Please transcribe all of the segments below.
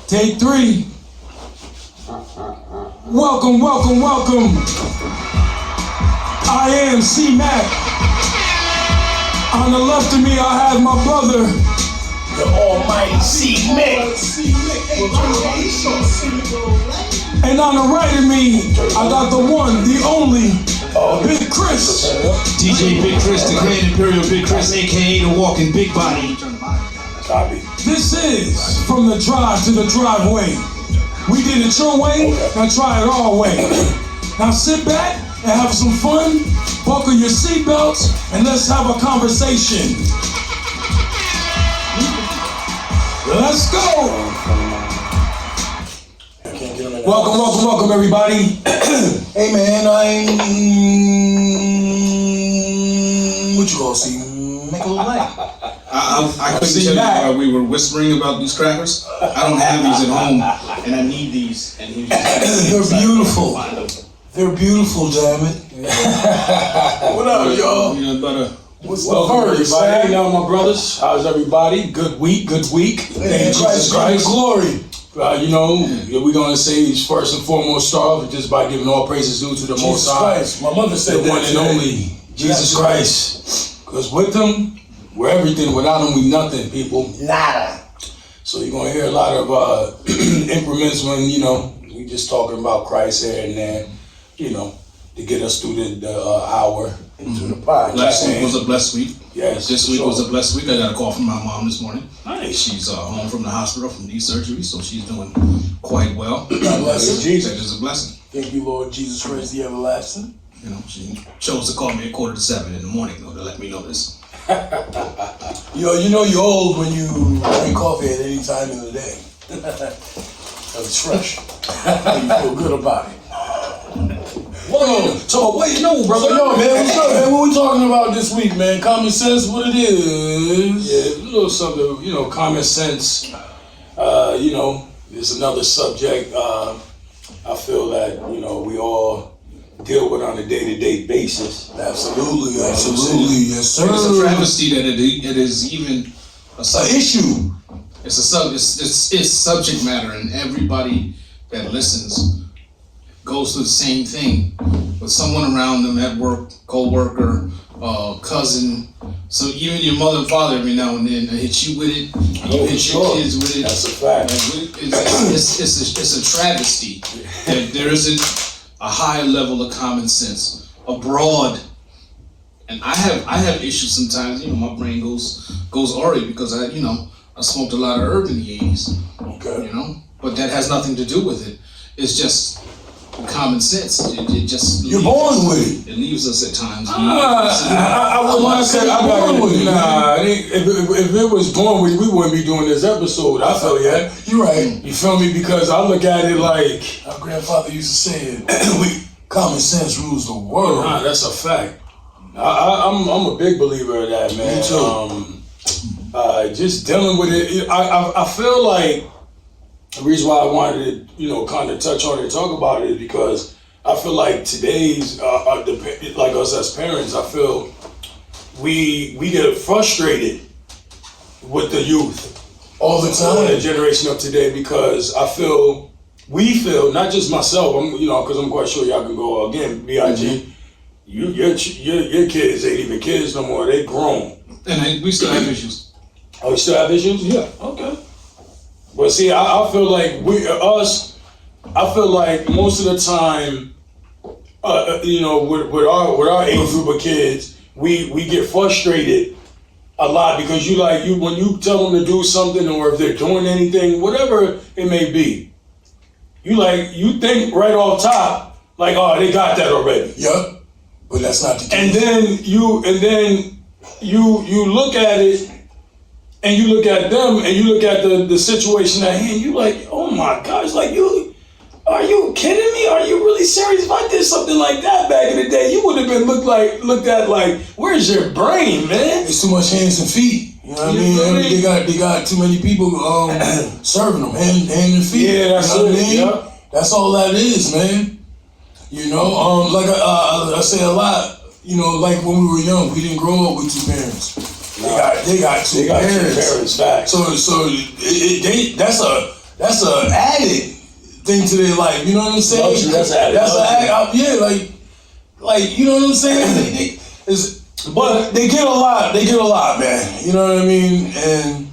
Take 3. Welcome. I am C-Mac. On the left of me, I have my brother, the almighty C-Mac. And on the right of me, I got the one, the only, Big Chris. DJ Big Chris, the Grand Imperial Big Chris, aka the walking big body. This is From the Drive to the Driveway. We did it your way, now try it our way. Now sit back and have some fun, buckle your seatbelts, and let's have a conversation. Let's go! Welcome everybody. Hey man, what you gonna see? Make a little light. I couldn't tell you why we were whispering about these crackers. I don't have these at home, and I need these. And he was just they're beautiful. They're beautiful, damn it. What up, y'all? Peanut butter. Welcome everybody. Now my brothers, how's everybody? Good week. Hey, Jesus Christ, glory. We're gonna say first and foremost start off just by giving all praises due to the Most High. Christ. My mother said the that one and only Jesus Christ. Because with him, we're everything. Without him, we nothing, people. Nada. So you're gonna hear a lot of increments when we just talking about Christ here and there, to get us through the hour into the podcast. Last week was a blessed week. Yes. This week was a blessed week. I got a call from my mom this morning. Nice. She's home from the hospital from knee surgery, so she's doing quite well. God bless her. Jesus. That is a blessing. Thank you, Lord Jesus Christ, the everlasting. She chose to call me at 6:45 in the morning though to let me know this. You're old when you drink coffee at any time of the day. It's fresh. You feel good about it. Whoa, so what you know, brother? So, man, what's up, man? What we talking about this week, man? Common sense, what it is. Yeah, a little something, common sense. It's another subject I feel that, we all deal with on a day-to-day basis. Absolutely, yes, sir. It's a travesty that it is even a issue. It's subject matter, and everybody that listens goes through the same thing with someone around them at work, co-worker, cousin. So even your mother and father every now and then hit you with it. You hit your kids with it. That's a fact. It's a travesty that there isn't a higher level of common sense abroad. And I have issues sometimes. My brain goes awry because I smoked a lot of herb in the 80s. Okay. But that has nothing to do with it. It's just common sense. It just you're born with it. It leaves us at times. I would not say I'm born with it. Nah, if it was born with it, we wouldn't be doing this episode. I feel ya. You're right. You feel me? Because I look at it like our grandfather used to say it. Common sense rules the world. Nah, that's a fact. I'm a big believer of that, man. Me too. Just dealing with it. I feel like the reason why I wanted to, kind of touch on it and talk about it is because I feel like today's, like us as parents, I feel we get frustrated with the youth all the time. The generation of today, because we feel, not just myself, because I'm quite sure y'all can go again, B.I.G. Your kids ain't even kids no more. They grown. And we still have issues. Oh, we still have issues? Yeah. Okay. But see, I feel like I feel like most of the time, with our age group of kids, we get frustrated a lot because when you tell them to do something, or if they're doing anything, whatever it may be, you think right off top, like, oh, they got that already. Yep. But that's not the case. And then you look at it. And you look at them, and you look at the situation at hand, you like, oh my gosh, like are you kidding me? Are you really serious? If I did something like that back in the day, you would have been looked at like, where's your brain, man? It's too much hands and feet. You know what I mean? They got too many people serving them, hand and feet. Yeah, that's what it. I mean? Yeah. That's all that is, man. Like I say a lot. Like when we were young, we didn't grow up with two parents. They got two parents. Fact. So that's a added thing to their life. You know what I'm saying? Luxury, that's added. That's Luxury. yeah, like you know what I'm saying? But they get a lot. They get a lot, man. You know what I mean? And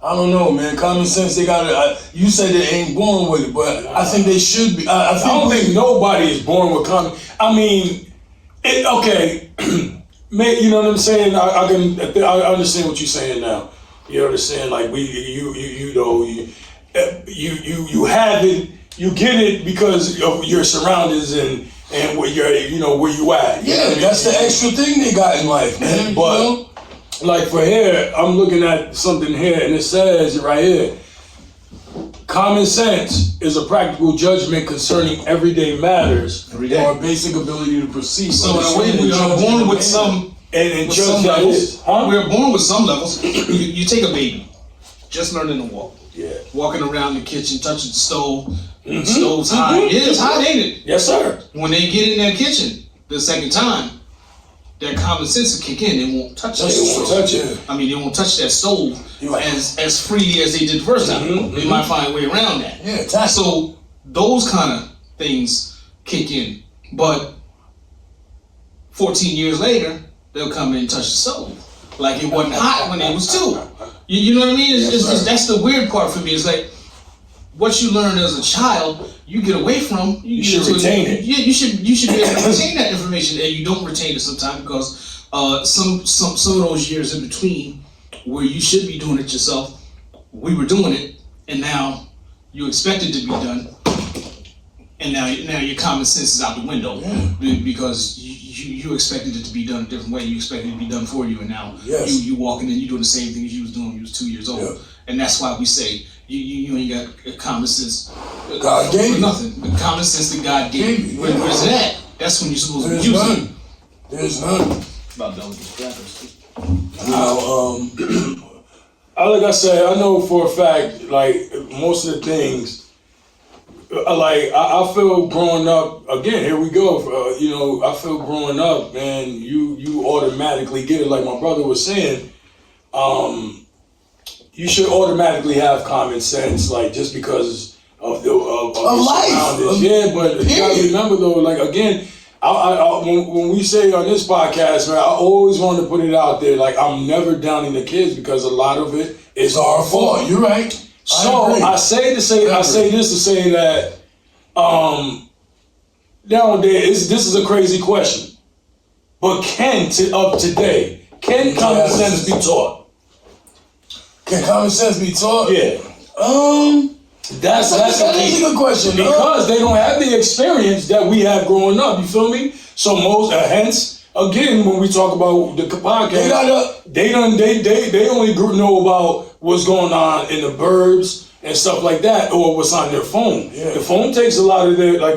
I don't know, man. Common sense, they got it. You said they ain't born with it, but I think they should be. I don't think nobody is born with common. I mean, okay, man. You know what I'm saying? I understand what you're saying now. You understand? Like you have it. You get it because of your surroundings and where you're, where you at. Yeah, that's the extra thing they got in life, man. But like for here, I'm looking at something here, and it says right here, common sense is a practical judgment concerning everyday matters Every day. or a basic ability to perceive. So in a way, we are born with some and with judge some that levels. is. Huh? We're born with some levels. You take a baby, just learning to walk, Yeah. walking around the kitchen, touching the stove. The stove's hot. It is hot, ain't it? Yes, sir. When they get in that kitchen the second time, their common sense will kick in. They won't touch that They won't stove. touch it. I mean, they won't touch that stove You're right. as freely as they did the first time. They might find a way around that. Yeah, tax. So those kind of things kick in. But 14 years later, they'll come in and touch the stove. Like it wasn't hot when it was two. You know what I mean? That's the weird part for me. It's like, what you learn as a child, you get away from. You should retain it. Yeah, you should be able to retain that information, and you don't retain it sometimes because some of those years in between, where you should be doing it yourself, we were doing it, and now you expect it to be done, and now your common sense is out the window because you expected it to be done a different way. You expected it to be done for you, and now you walking in, you doing the same thing as you was doing when you was 2 years old, and that's why we say. You ain't got common sense. God gave you. Nothing. The common sense that God gave you. Where's it at? That's when you're supposed to use it. There's none. About done with these crackers. Like I said, I know for a fact, like most of the things, like I feel growing up. Again, here we go. I feel growing up, man. You automatically get it. Like my brother was saying. You should automatically have common sense, like just because of your life. surroundings. Yeah, but you gotta remember though, like again, when we say on this podcast, man, I always want to put it out there, like I'm never downing the kids because a lot of it is our fault. You're right. So I say this to say that nowadays this is a crazy question, but can common sense be taught? Can common sense be taught? Yeah. That's a good question. Because they don't have the experience that we have growing up. You feel me? So hence again when we talk about the podcast, they only know about what's going on in the burbs and stuff like that, or what's on their phone. Yeah. The phone takes a lot of their their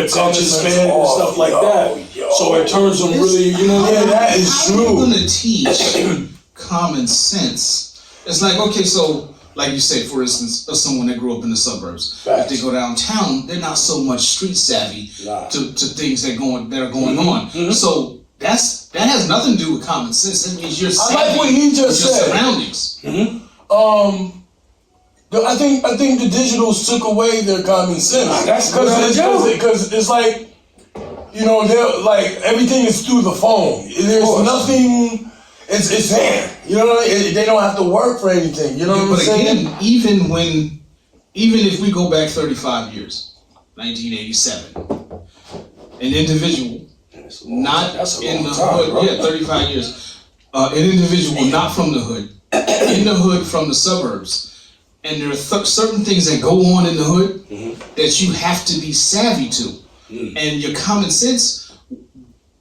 attention span and stuff like that. So it turns them really, that is true. How are you gonna teach common sense? It's like, okay, so like you say, for instance, someone that grew up in the suburbs, if they go downtown, they're not so much street savvy to things that are going on. Mm-hmm. So that has nothing to do with common sense. That means you're savvy. I like what he just with said. Your surroundings. Mm-hmm. I think the digitals took away their common sense. That's because it's like, they're like everything is through the phone. There's nothing. It's there. They don't have to work for anything. You know what I'm saying? But again, even if we go back 35 years, 1987, an individual not in the hood, 35 years, an individual not from the hood, in the hood from the suburbs, and there are certain things that go on in the hood that you have to be savvy to, and your common sense.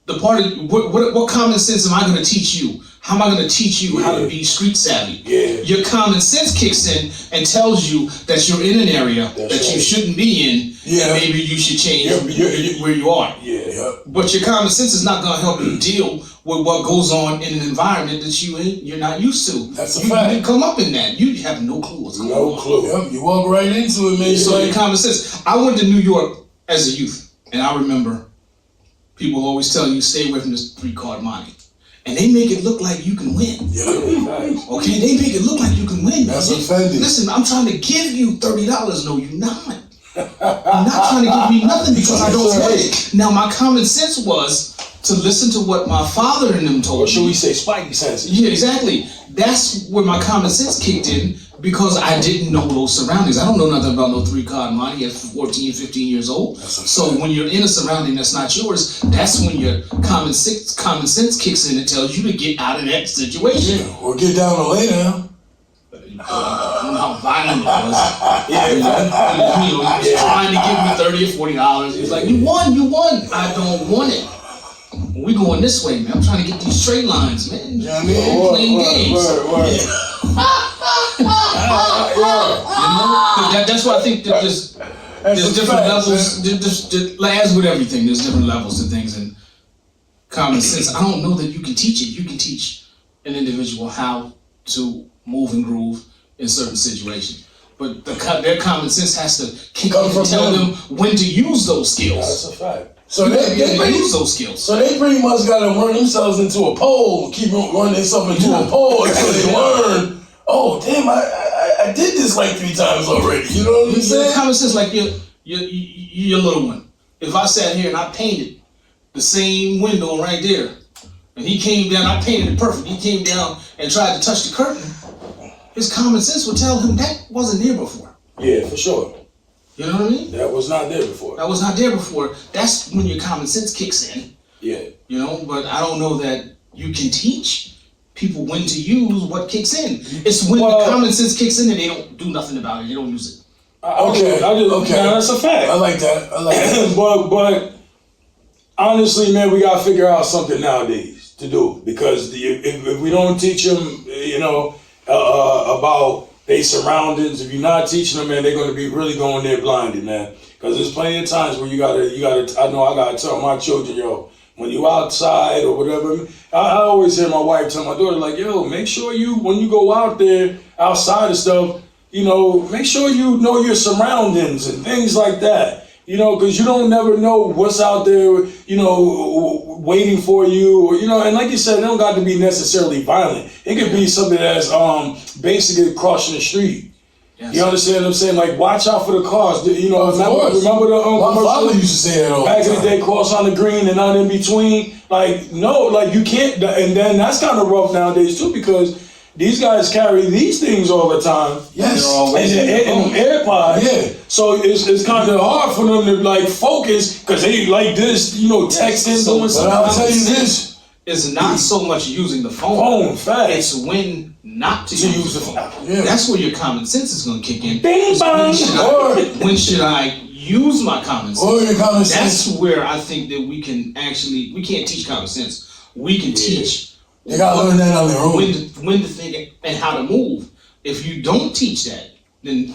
The part of what common sense am I going to teach you? How am I going to teach you how to be street savvy? Yeah. Your common sense kicks in and tells you that you're in an area you shouldn't be in, and maybe you should change where you are. Yeah. But your common sense is not going to help you deal with what goes on in an environment that you're not used to. That's a fact. You didn't come up in that. You have no clue what's going on. No clue. Yep, you walk right into it, man. So your common sense. I went to New York as a youth, and I remember people always tell you stay away from this 3-card money. and they make it look like you can win. Yeah. Okay, they make it look like you can win. That's man. offending. Listen, I'm trying to give you $30. No, you're not. You're not trying to give me nothing because I don't want it. Now, my common sense was to listen to what my father and them told Or should me. we say spidey senses? Yeah, exactly. That's where my common sense kicked in because I didn't know those surroundings. I don't know nothing about no 3-card money at 14, 15 years old. So when you're in a surrounding that's not yours, that's when your common sense kicks in and tells you to get out of that situation. Yeah, or get down to lay down. How violent it was. He was trying to give me $30 or $40. He was like, you won. I don't want it. We going this way, man. I'm trying to get these straight lines, man. Yeah, I mean, Playing games. That's why I think that there's different levels. Like as with everything, there's different levels to things, and common sense. I don't know that you can teach it. You can teach an individual how to move and groove in certain situations, but their common sense has to kick in and tell them when to use those skills. That's a fact. So You they use those skills. So they pretty much got to run themselves into a pole, keep running themselves into a pole until they learn. Oh damn! I did this like 3 times already. You know what I'm saying? Common sense, like your little one. If I sat here and I painted the same window right there, and he came down, I painted it perfect. He came down and tried to touch the curtain. His common sense would tell him that wasn't there before. Yeah, for sure. You know what I mean? That was not there before. That was not there before. That's when your common sense kicks in. Yeah. You know, but I don't know that you can teach people when to use what kicks in. It's when the common sense kicks in and they don't do nothing about it. They don't use it. Okay. Yeah, that's a fact. I like that. but honestly, man, we gotta figure out something nowadays to do because if we don't teach them, about their surroundings, if you're not teaching them, man, they're gonna be really going there blinded, man. Because there's plenty of times where you gotta. I know I gotta tell my children, yo, when you outside or whatever. I always hear my wife tell my daughter, like, yo, make sure when you go out there outside of stuff, make sure you know your surroundings and things like that. Because you don't never know what's out there, waiting for you, or and like you said, it don't got to be necessarily violent. It could be something that's basically crossing the street. Yes. You understand what I'm saying? Like, watch out for the cars. Remember the my father used to say that all back in the day, cross on the green and not in between. Like, no, like you can't. And then that's kind of rough nowadays too, because these guys carry these things all the time. Yes. And AirPods. Yeah. So it's kind of hard for them to like focus because they like this, texting, doing something. But I'll tell you this. It's not so much using the phone. Fact. It's when not to use the phone. Yeah. That's where your common sense is going to kick in. Bing bong. When should I use my common sense? Or your common sense. That's where I think that we can't teach common sense. We can teach. They got to learn that on their own. When to think and how to move. If you don't teach that, then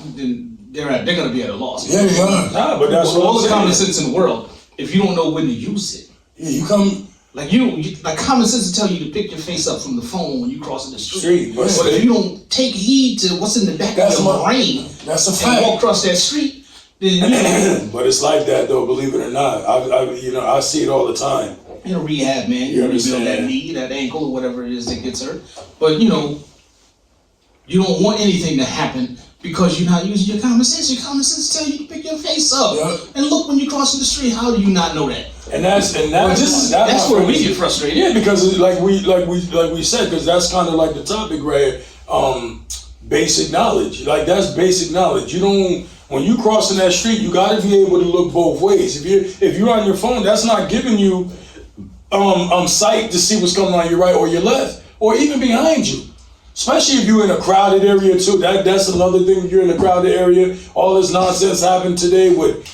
they're going to be at a loss. Yeah, they are. Nah, but that's what all I'm the saying. common sense in the world. If you don't know when to use it. Yeah, you come. Like like common sense will tell you to pick your face up from the phone when you cross the street. But if you don't take heed to what's in the back of your brain, that's a and fact. walk across that street, then but it's like that though, believe it or not. I see it all the time. in a rehab, man, you rebuild that knee, that ankle, or whatever it is that gets hurt. But you don't want anything to happen because you're not using your common sense. Your common sense tell you to pick your face up and look when you're crossing the street. How do you not know that? And that's where we get frustrated. Yeah, because like we said, because that's kind of like the topic, right? Basic knowledge. Like that's basic knowledge. When you crossing that street, you got to be able to look both ways. If you're on your phone, that's not giving you sight to see what's coming on your right or your left, or even behind you. Especially if you're in a crowded area too. That's another thing. If you're in a crowded area, all this nonsense happened today with,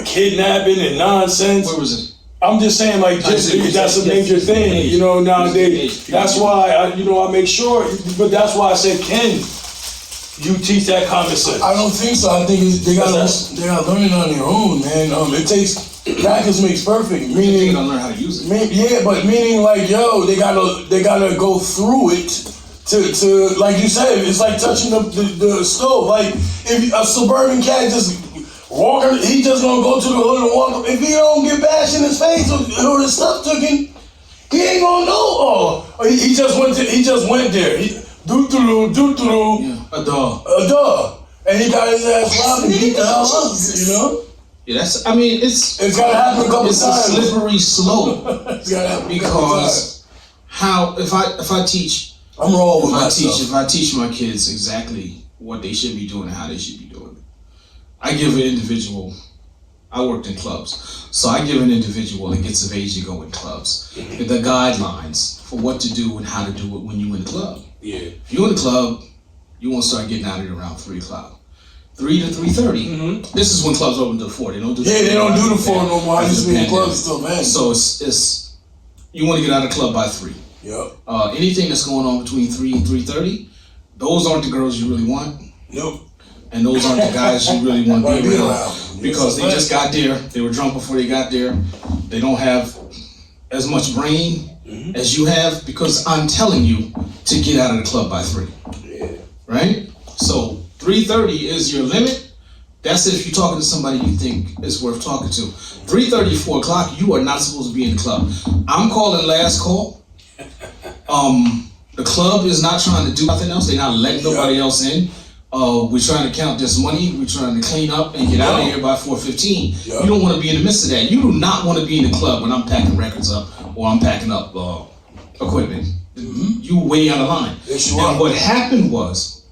kidnapping and nonsense. Where was it? I'm just saying, like, that's a major thing, nowadays. That's why I make sure. But that's why I said, Ken, you teach that common sense. I don't think so. I think they got to learn it on their own, man. It takes practice makes perfect. Meaning, they gotta learn how to use it. Yeah, but meaning like, they gotta go through it to like you said, it's like touching the stove. Like if a suburban cat just walking, he just gonna go to the hood and walk. If he don't get bashed in his face or his stuff taken, He ain't gonna know. Oh, he just went there. Do Yeah, a dog. a dog, and he got his ass robbed and beat the hell up. You know, Yeah, that's. I mean, it's gotta happen a couple it's times. a slippery slope It's gotta happen a couple times. because how if I teach I'm wrong with if I my teach stuff. if I teach my kids exactly what they should be doing and how they should be doing it, I give an individual. I worked in clubs, so I give an individual that gets of age to go in clubs the guidelines for what to do and how to do it when you in the club. Yeah. If you're in the club, you want to start getting out of here around 3:00. 3 to 3:30. This is when clubs open to 4. They don't do. Yeah, they don't do the 4 no more. I After used to the be in pandemic. clubs still, man. So it's you want to get out of the club by 3. Yep. Anything that's going on between 3 and 3:30, those aren't the girls you really want, Nope. and those aren't the guys you really want to Wanna be be around around. because they just got there. They were drunk before they got there. They don't have as much brain as you have because I'm telling you to get out of the club by 3. Yeah. Right? So 3:30 is your limit. That's if you're talking to somebody you think is worth talking to. 3:30, 4 o'clock, you are not supposed to be in the club. I'm calling last call. The club is not trying to do nothing else. They're not letting nobody else in. We're trying to count this money. We're trying to clean up and get out of here by 4:15. Yeah. You don't want to be in the midst of that. You do not want to be in the club when I'm packing records up or I'm packing up equipment. You way out of line. Yes, you and are. what happened was,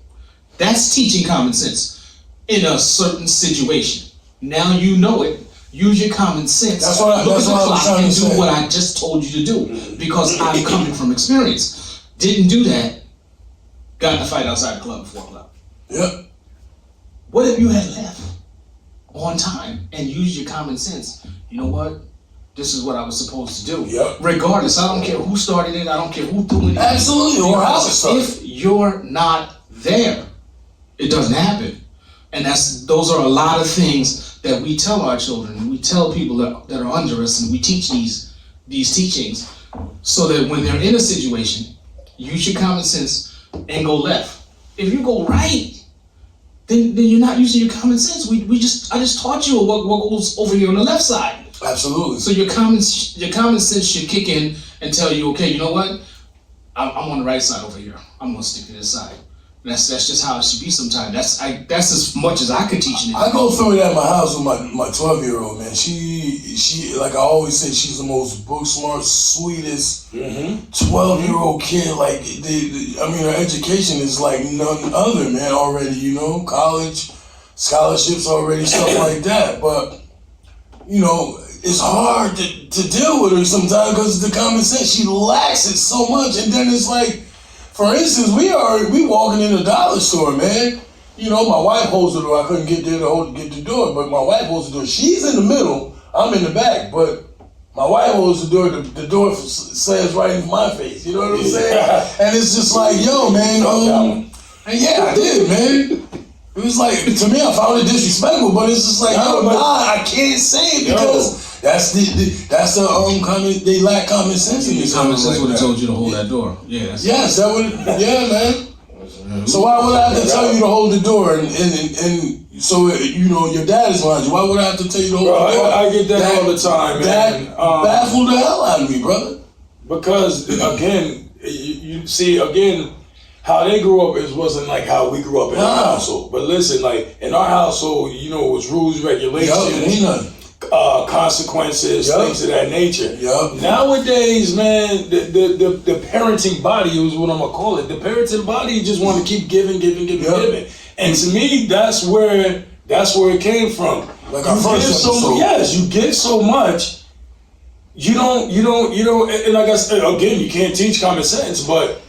that's teaching common sense in a certain situation. Now you know it. Use your common sense. That's what I- Look that's at the what I was clock trying and to do say. what I just told you to do because I'm coming from experience. Didn't do that. Got in a fight outside the club at 4 o'clock. Yep. What if you had left on time and used your common sense? You know what? This is what I was supposed to do. Yep. Regardless, I don't care who started it. I don't care who threw it. Absolutely. Or how it Because started. if you're not there, it doesn't happen. And those are a lot of things that we tell our children. We tell people that are under us, and we teach these teachings so that when they're in a situation, use your common sense and go left. If you go right, then you're not using your common sense. I just taught you what goes over here on the left side. Absolutely. So your common sense should kick in and tell you, okay, you know what? I'm on the right side over here. I'm gonna stick to this side. That's just how it should be sometimes. That's as much as I could teach you. I go through it at my house with my 12-year-old, man. She like I always say, she's the most book smart, sweetest 12-year-old kid. Like I mean, her education is like none other, man. Already, you know, college, scholarships already, stuff like that. But you know, it's hard to deal with her sometimes because the common sense, she lacks it so much, and then it's like. For instance, we walking in a dollar store, man. You know, my wife holds the door. I couldn't get there to get the door, but my wife holds the door. She's in the middle. I'm in the back, but my wife holds the door. The door slams right into my face. You know what I'm saying? And it's just like, yo, man. And yeah, I did, man. It was like, to me, I found it disrespectful, but it's just like, yo, I can't say it because that's the common. They lack common sense in this. Common sense would have told you to hold that door. Yeah. Yes, that would. Yeah, man. So why would I have to tell you to hold the door and so you know your dad is behind you? Why would I have to tell you to hold the door? I get that all the time, man. That baffled the hell out of me, brother. Because again, you see again. How they grew up wasn't like how we grew up in our household. But listen, like in our household, you know, it was rules, regulations, consequences, things of that nature. Nowadays, man, the parenting body is what I'm gonna call it. The parenting body just want to keep giving. And to me, that's where it came from. Like our first episode. Yes, you give so much. You don't, and like I said, again, you can't teach common sense, but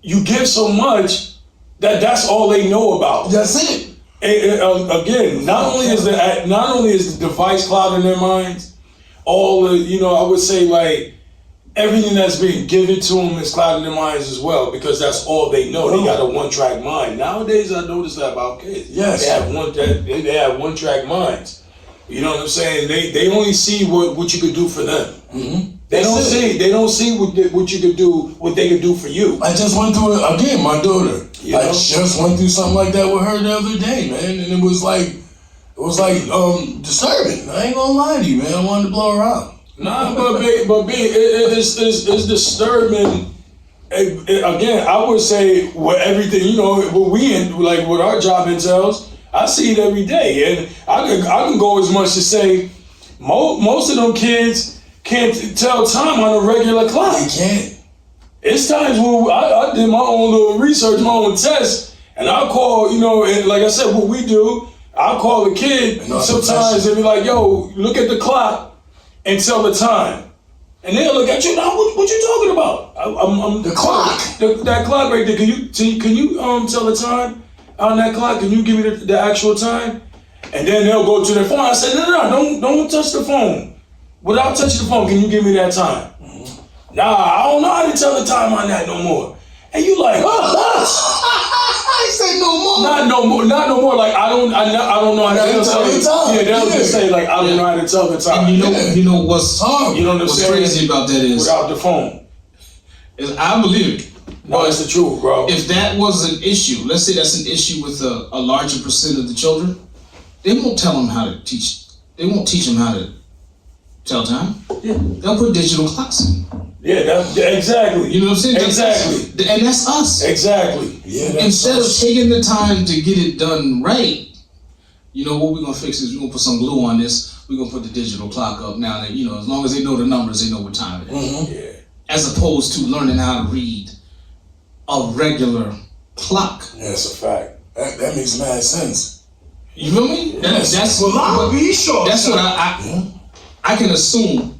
you give so much that's all they know about. That's it. Again, not only is the device clouding their minds, all the I would say like everything that's being given to them is clouding their minds as well because that's all they know. They got a one-track mind. Nowadays, I noticed that about kids. Yes, they have one-track minds. You know what I'm saying? They only see what you could do for them. Mm-hmm. They don't see what you could do, what they could do for you. I just went through it again. My daughter. You know? I just went through something like that with her the other day, man, and it was like disturbing. I ain't gonna lie to you, man. I wanted to blow her out. Nah, it's disturbing. Again, I would say with everything, you know, what we in, like what our job entails, I see it every day, and I can go as much to say most of them kids can't tell time on a regular clock. They can't. It's times where I did my own little research, my own test, and I call, you know, and like I said, what we do, I call the kid sometimes and be like, yo, look at the clock and tell the time. And they'll look at you, now what you talking about? I'm The clock. That clock right there, can you tell the time on that clock? Can you give me the actual time? And then they'll go to their phone. I said, no, don't touch the phone. Without touching the phone, can you give me that time? Nah, I don't know how to tell the time on that no more. And you like, I say no more. not no more. Like I don't know how to tell the time. Yeah, they'll just say like I don't know how to tell the time. And you know what's You know what I'm what's saying? crazy about that is Without the phone. I believe it. No, it's the truth, bro. If that was an issue, let's say that's an issue with a larger percent of the children, they won't tell them how to teach. They won't teach them how to tell time. Yeah. They'll put digital clocks in. Yeah, exactly. You know what I'm saying? Exactly. And that's us. Exactly. Yeah, Instead of taking the time to get it done right, you know what we're gonna fix is we're gonna put some glue on this. We're gonna put the digital clock up now. That, you know, as long as they know the numbers, they know what time it is. Mm-hmm. Yeah. As opposed to learning how to read a regular clock. Yeah, it's a fact. That makes mad sense. You feel me? That's Well, I'll be sure. That's what I can assume,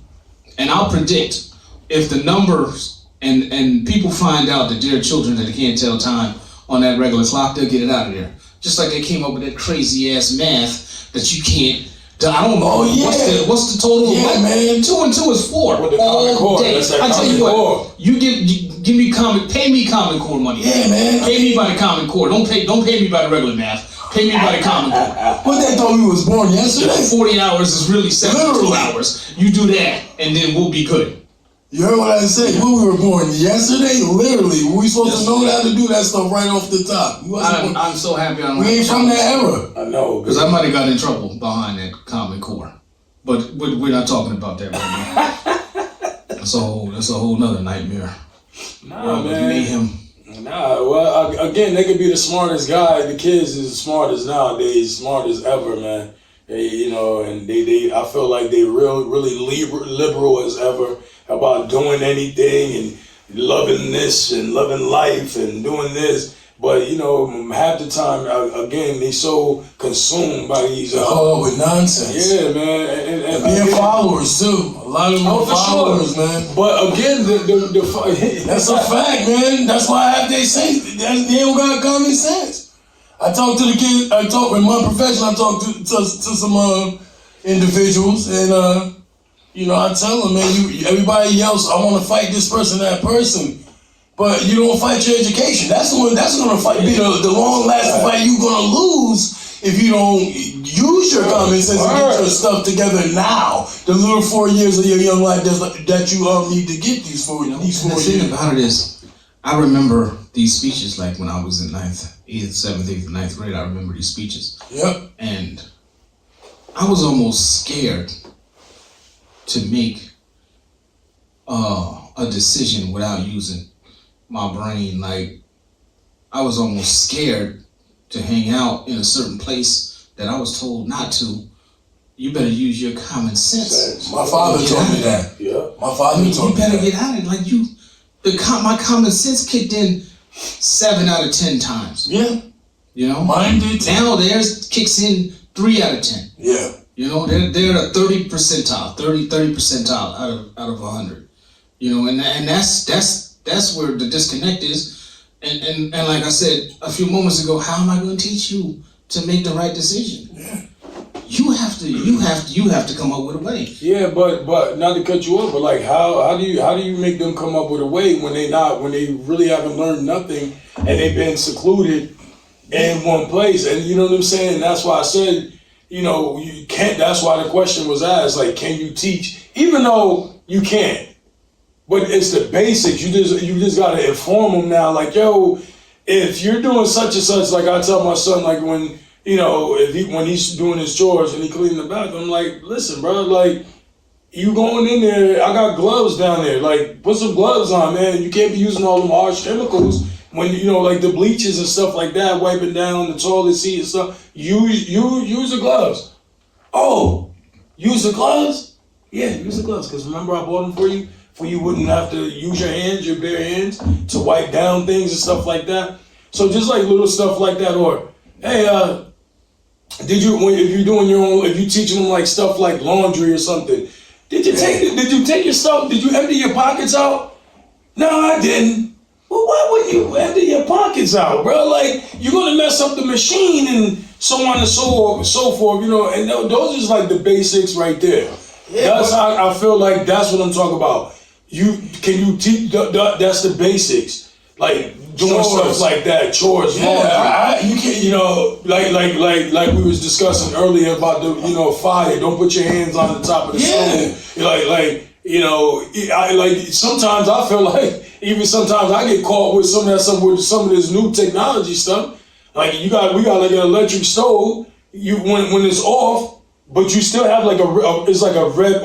and I'll predict if the numbers and people find out that there are children that can't tell time on that regular clock, they'll get it out of there. Just like they came up with that crazy ass math that you can't. I don't know. Oh, yeah. What's the total? Yeah, man. 2 and 2 is 4. With the Common Core. Day. That's that I tell you Common what. Core. You give me pay me Common Core money. Yeah, man. Pay me by the Common Core. Don't pay me by the regular math. Pay me by the Common Core. What they thought we was born yesterday? 40 hours is really 72 Literally. hours. You do that, and then we'll be good. You heard what I said? When we were born yesterday, literally, we supposed to know how to do that stuff right off the top. I'm so happy I don't We ain't from that era. I know. Because I might have gotten in trouble behind that Common Core. But we're not talking about that right now. That's a whole nother nightmare. Nah, man. Mayhem. Nah, well, again, they could be the smartest guy. The kids is the smartest nowadays, smartest ever, man. They, you know, and they I feel like they really liberal as ever about doing anything and loving this and loving life and doing this. But, you know, half the time, again, they so consumed by these... with nonsense. Yeah, man. And Being again, followers, too. A lot of them are for followers, sure. man. But again, That's a fact, man. That's why half they say they don't got common sense. I talk to the kids, in my profession, I talk to some individuals, and, you know, I tell them, man, everybody yells, I want to fight this person, that person. But you don't fight your education. That's gonna be the long lasting fight you're gonna lose if you don't use your common sense and get your stuff together now. The little 4 years of your young life that you need to get these 4 The years. thing about it is, I remember these speeches like when I was in 7th, 8th, 9th grade. I remember these speeches. Yep. And I was almost scared to make a decision without using my brain. Like, I was almost scared to hang out in a certain place that I was told not to. You better use your common sense. My father told me that. Yeah. My father told You me better that. get out of it. Like my common sense kicked in 7 out of 10 times. Yeah. You know, Mine did too. now theirs kicks in 3 out of 10. Yeah. You know, they're a 30 percentile, 30 percentile out of 100. You know, and that's where the disconnect is. And like I said a few moments ago, how am I going to teach you to make the right decision? Yeah. You have to come up with a way. Yeah, but not to cut you off, but like how do you make them come up with a way when they really haven't learned nothing and they've been secluded in one place? And you know what I'm saying? That's why I said, you know, you can't. That's why the question was asked, like, can you teach? Even though you can't, but it's the basics. You just gotta inform them now. Like, yo, if you're doing such and such, like I tell my son, like when you know when he's doing his chores and he cleaning the bathroom, I'm like, listen, bro, like You going in there, I got gloves down there. Like, put some gloves on, man. You can't be using all them harsh chemicals when, you know, like the bleaches and stuff like that, wiping down the toilet seat and stuff. Use the gloves. Oh, use the gloves? Yeah, use the gloves. Because remember I bought them for you? For you wouldn't have to use your hands, your bare hands, to wipe down things and stuff like that. So just like little stuff like that. Or, hey, if you're doing your own, if you teaching them like stuff like laundry or something, did you take your stuff? Did you empty your pockets out? No, I didn't. Well, why would you empty your pockets out, bro? Like, you're gonna mess up the machine and so on and so forth, you know. And those is like the basics right there. Yeah, that's how I feel like that's what I'm talking about. Can you teach? That's the basics. Like doing chores. Stuff like that, chores. Yeah, you can't. You know, like we was discussing earlier about the, you know, fire. Don't put your hands on the top of the stove. Like you know, sometimes I feel like even sometimes I get caught with some of that stuff with some of this new technology stuff. Like we got like an electric stove. When it's off. But you still have like it's like a red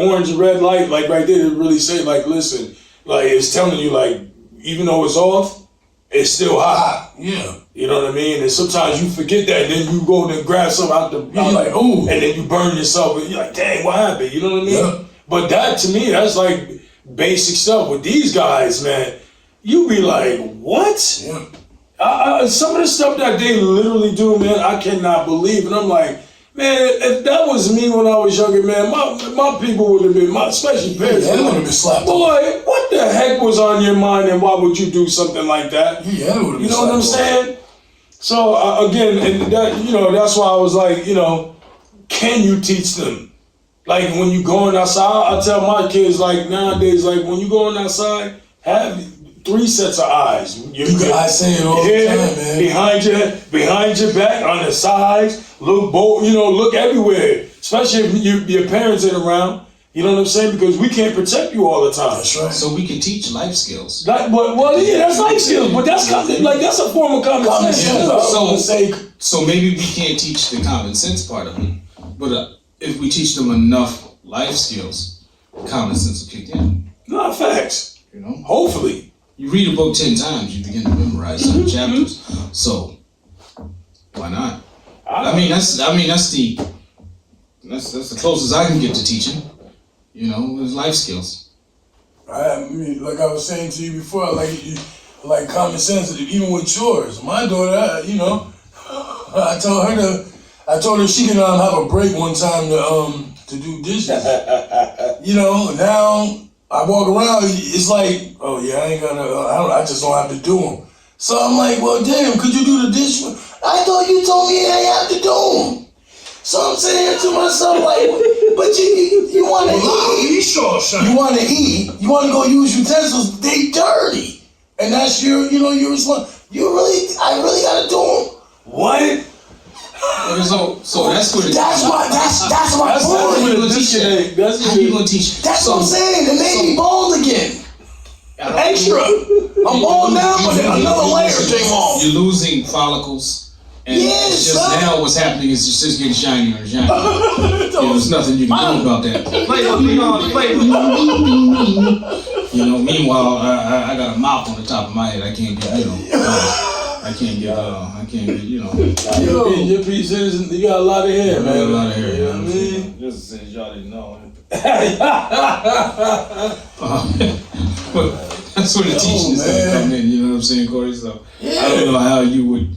light, like right there to really say, like, listen, like it's telling you, like, even though it's off, it's still hot. Yeah. You know what I mean? And sometimes you forget that, and then you go and grab something out you're like, ooh, and then you burn yourself, and you're like, dang, what happened? You know what I mean? Yeah. But that, to me, that's like basic stuff. With these guys, man, you be like, what? Yeah. Some of the stuff that they literally do, man, I cannot believe. And I'm like, man, if that was me when I was younger, man, my people would have been, especially parents, they would have been slapped. Boy, what the heck was on your mind, and why would you do something like that? Yeah, they would have been. You know what I'm saying? So again, and that, you know, that's why I was like, you know, can you teach them? Like when you going outside, I tell my kids, like nowadays, like when you going outside, have 3 sets of eyes. I say it all the time, man. Behind your back, on the sides, look everywhere. Especially if your parents ain't around. You know what I'm saying? Because we can't protect you all the time. That's right. So we can teach life skills. That's life skills, but that's a form of common sense. So maybe we can't teach the common sense part of it, but if we teach them enough life skills, common sense will kick in. Not facts. You know. Hopefully. You read a book 10 times, you begin to memorize some chapters. So why not? I mean that's the closest I can get to teaching. You know, is life skills. I mean, like I was saying to you before, like common sense, even with chores. My daughter, I told her she can have a break one time to do dishes. You know, now I walk around, it's like, oh yeah, I just don't have to do them. So I'm like, well, damn, could you do the dish? I thought you told me I have to do them. So I'm sitting here to myself like, but you want to eat. You want to eat. You want to go use utensils. They dirty, and that's your response. I really gotta do them. What? So that's what. That's my point. How you gonna teach? That's what I'm saying. It made me bald again. Extra. I'm bald now, but another layer came off. You're losing follicles. And it's just now what's happening is it's just getting shinier and shinier. There's nothing you can do about that. You know, meanwhile, I got a mop on the top of my head. I can't get, Your piece is, you got a lot of hair, man. A lot of hair. You know what I mean? Just since y'all didn't know. But that's where the teaching is going to come in, you know what I'm saying, Corey? So I don't know how you would...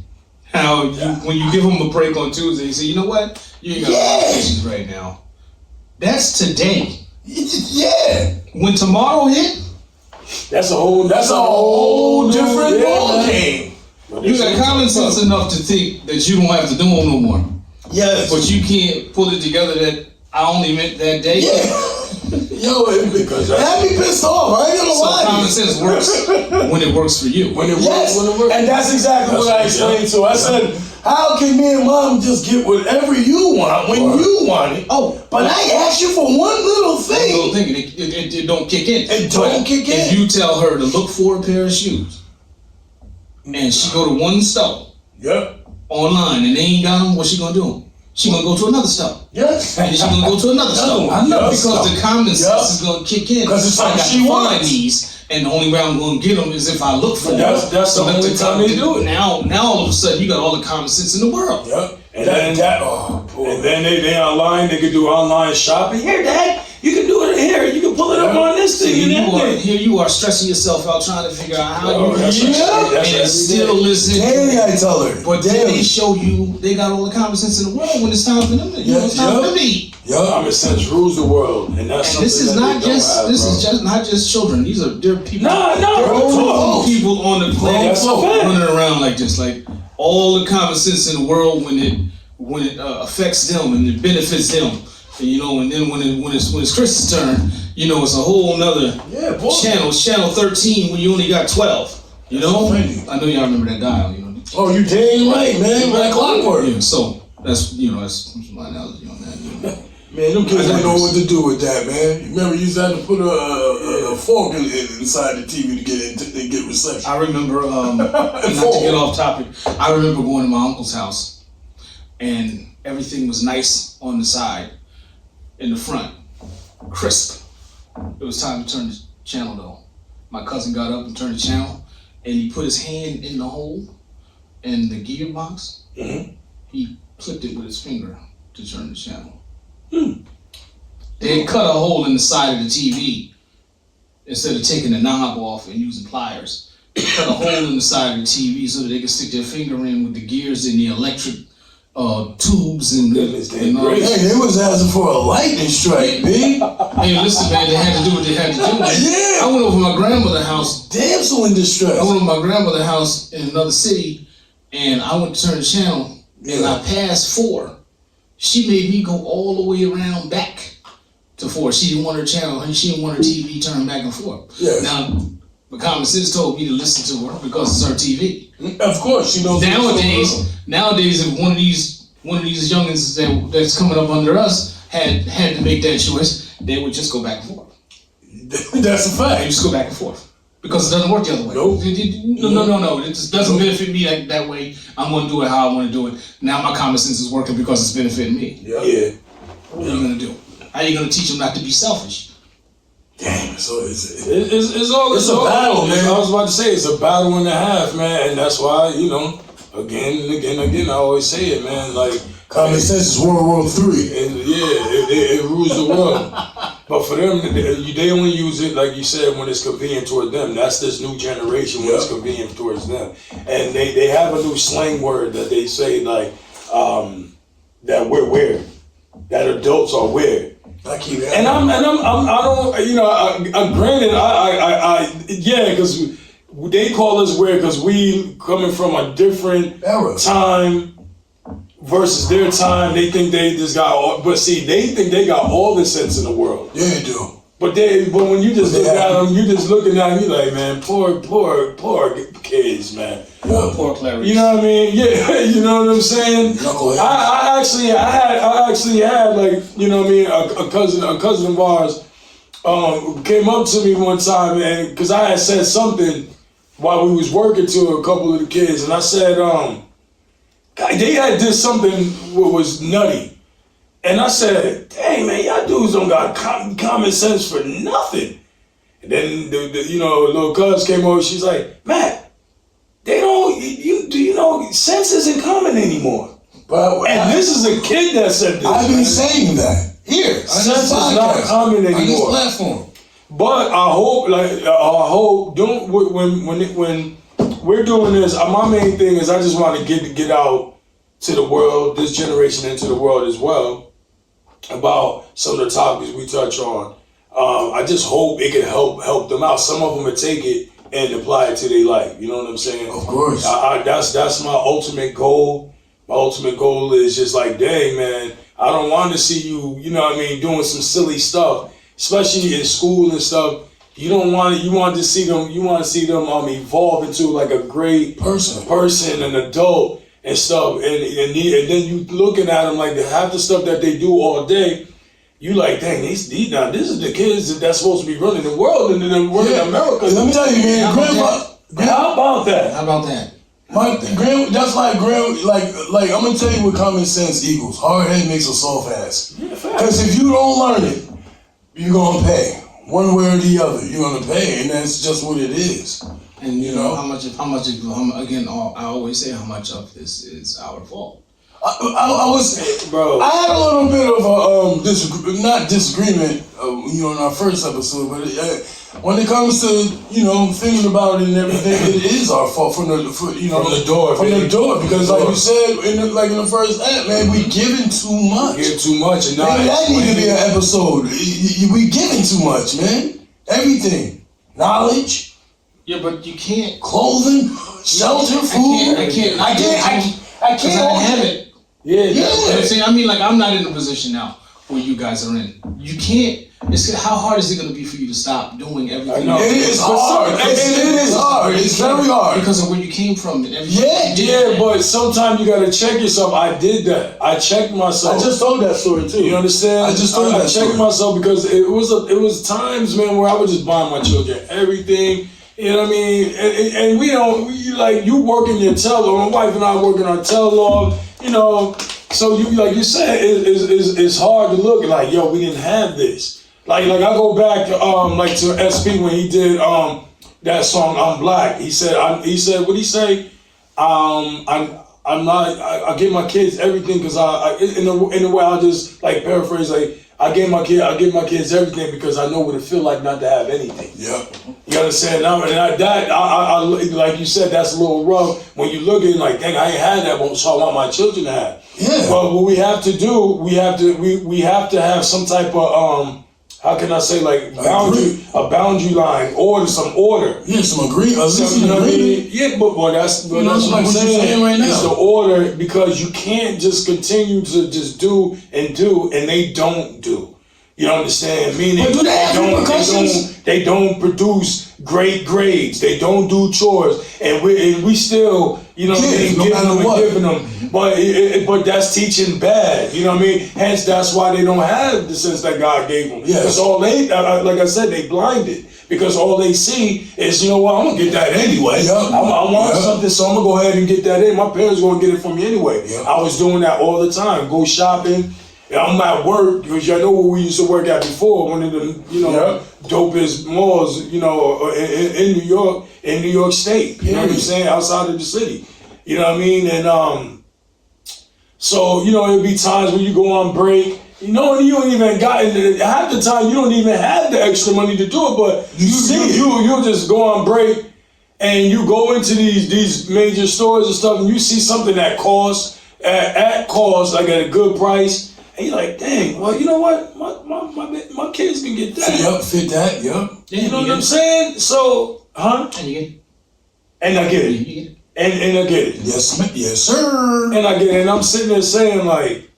when you give them a break on Tuesday, you say, you know what? You ain't got a dishes right now. That's today. Yeah. When tomorrow hit, that's a whole different ball game. You got common sense enough to think that you don't have to do them no more. Yes. But you can't pull it together that I only meant that day. Yeah. Yo, because that be pissed off. I ain't gonna lie. So common sense works when it works for you. When it works. And that's exactly what I explained to her. I said, how can me and mom just get whatever you want when you want it? Oh, but I asked you for one little thing. It don't kick in. It don't kick in. If you tell her to look for a pair of shoes, and she go to one store online and they ain't got them, what's she gonna do? She gonna go to another store. Yes. And then she gonna go to another store. I know. Because the common sense is gonna kick in. 'Cause it's I something got she to find wants. these, and the only way I'm gonna get them is if I look for them. That's the only time they do it. Now all of a sudden you got all the common sense in the world. Yep. And then boy. And then they online, they can do online shopping. Here, Dad, you can do it here. You can pull it up on this thing and that thing. Here you are stressing yourself out trying to figure out how Oh, you that's and every still day. listen. Daily I tell her. But then daily. they show you they got all the common sense in the world when it's time for them to, it's time for them to eat. Common sense rules the world, and that's And this is something that not they don't just have, this bro. is just not just children. They're people. No, Grown people on the planet That's a fact. running around like this, like all the common sense in the world when it affects them and it benefits them. And, and then when it's Chris's turn, it's a whole nother channel. It's channel 13 when you only got 12. I know y'all remember that dial. Oh, you dang right, man. Like clockwork. Yeah, so that's my analogy on that. Man, them kids didn't know what to do with that, man. Remember, you used to have to put a fork inside the TV to get reception. I remember, not to get off topic, I remember going to my uncle's house and everything was nice on the side, in the front, crisp. It was time to turn the channel though. My cousin got up and turned the channel and he put his hand in the hole in the gearbox. Mhm. He clipped it with his finger to turn the channel. They cut a hole in the side of the TV instead of taking the knob off and using pliers. They cut a hole in the side of the TV so that they could stick their finger in with the gears and the electric tubes and all Hey, that. they was asking for a lightning strike, B. Hey, listen, man, they had to do what they had to do. Yeah. I went over to my grandmother's house. Damn, so in distress. I went over to my grandmother's house in another city, and I went to turn the channel, and I passed 4. She made me go all the way around back to 4. She didn't want her channel, and she didn't want her TV turned back and forth. Yeah. Now, the common sense told me to listen to her because it's her TV. Of course, she knows. Nowadays, if one of these youngins that's coming up under us had to make that choice, they would just go back and forth. That's a They fact. just go back and forth. Because it doesn't work the other way. Nope. No. It just doesn't benefit me that way. I'm going to do it how I want to do it. Now my common sense is working because it's benefiting me. Yeah. What are you going to do? How are you going to teach them not to be selfish? Damn, so it's It's a battle, man. I was about to say it's a battle and a half, man, and that's why again and again I always say it, man. Like common sense is World War III. and it rules the world. But for them, they only use it, like you said, when it's convenient toward them. That's this new generation when it's convenient towards them. And they have a new slang word that they say, like, that we're weird. That adults are weird. I keep And I don't, granted, because they call us weird because we coming from a different era. time versus their time. They think they just got all, but see, they think they got all the sense in the world. Yeah, you do. But when you just look at them, you just looking at them, you like, man, poor kids, man. Poor Clarice. You know what I mean? Yeah, you know what I'm saying? Knucklehead. I actually had like, you know what I mean, a cousin of ours came up to me one time, and because I had said something while we was working to a couple of the kids, and I said, they had did something that was nutty. And I said, dang, man, y'all dudes don't got common sense for nothing. And then, the little cuz came over, she's like, Matt, they don't, do you know, sense isn't common anymore. But And this is a kid that said this. I've been man. saying that. Here, Sense is not common on this anymore. platform. But I hope, when we're doing this, my main thing is I just want to get out to the world, this generation into the world as well, about some of the topics we touch on. I just hope it can help them out. Some of them will take it and apply it to their life. You know what I'm saying? Of course. That's my ultimate goal. My ultimate goal is just like, dang, man, I don't want to see you, you know what I mean, doing some silly stuff, especially in school and stuff. You want to see them evolve into like a great person, an adult and stuff. And then you looking at them like half the stuff that they do all day, you like, dang, this is the kids that's supposed to be running the world and then running America. Let me tell you, man, How about that? How about that? That's like I'm gonna tell you what common sense equals. Hard head makes a soft ass. Because if you don't learn it, you're gonna pay. One way or the other, you're gonna pay, and that's just what it is. And you know how much again, I always say how much of this is our fault. Bro. I had a little bit of a not disagreement, in our first episode, but when it comes to thinking about it and everything, it is our fault from the door, because like you said in the first act, man, we giving too much. We give too much, and Maybe that need to be an episode. We giving too much, man. Everything, knowledge. Yeah, but you can't. Clothing, shelter, food. I can't have it. Yeah. You know what I'm saying? I mean, like, I'm not in a position now where you guys are in. You can't. How hard is it going to be for you to stop doing everything? It is hard. It is hard. It's very hard. Because of where you came from and everything. Yeah, but sometimes you got to check yourself. I did that. I checked myself. I just told that story too. You understand? I just told that I checked myself because it was times, man, where I would just buy my children everything. You know what I mean? And you working your tail off. My wife and I working our tail off. So you, like you said, it's hard to look like, yo, we didn't have this. Like I go back to SP when he did that song I'm Black. He said what'd he say? I give my kids everything because in a way I'll just like paraphrase, like I give my kids everything because I know what it feel like not to have anything. Yeah. You understand? I like you said, that's a little rough when you look at it like, dang, I ain't had that, so I want my children to have. Yeah. But what we have to do, we have to have some type of how can I say, like a boundary line, some order. Yeah, some agreement. Yeah, but that's what I'm saying right now. It's the order, because you can't just continue to just do and they don't do. You understand? Meaning but do they have repercussions? They don't produce great grades. They don't do chores, and we still, giving them. But that's teaching bad. You know what I mean? Hence, that's why they don't have the sense that God gave them. Yes. Because all they, like I said, they blinded. Because all they see is, you know what, I'm gonna get that anyway. Yep. I want something, so I'm gonna go ahead and get that in. My parents gonna get it from me anyway. Yep. I was doing that all the time. Go shopping. I'm at work, because y'all know where we used to work at before, one of the dopest malls, in New York State. You know what I'm saying? Outside of the city. You know what I mean? And so it'd be times when you go on break. And you don't even half the time you don't even have the extra money to do it, but you'll just go on break and you go into these major stores and stuff, and you see something that costs like at a good price. And you're like, dang, well, you know what? My kids can get that. Yep, fit that, yep. You know what I'm saying? So, huh? And you get it. And I get it. And I get it. Yes, sir. And I get it. And I'm sitting there saying, like,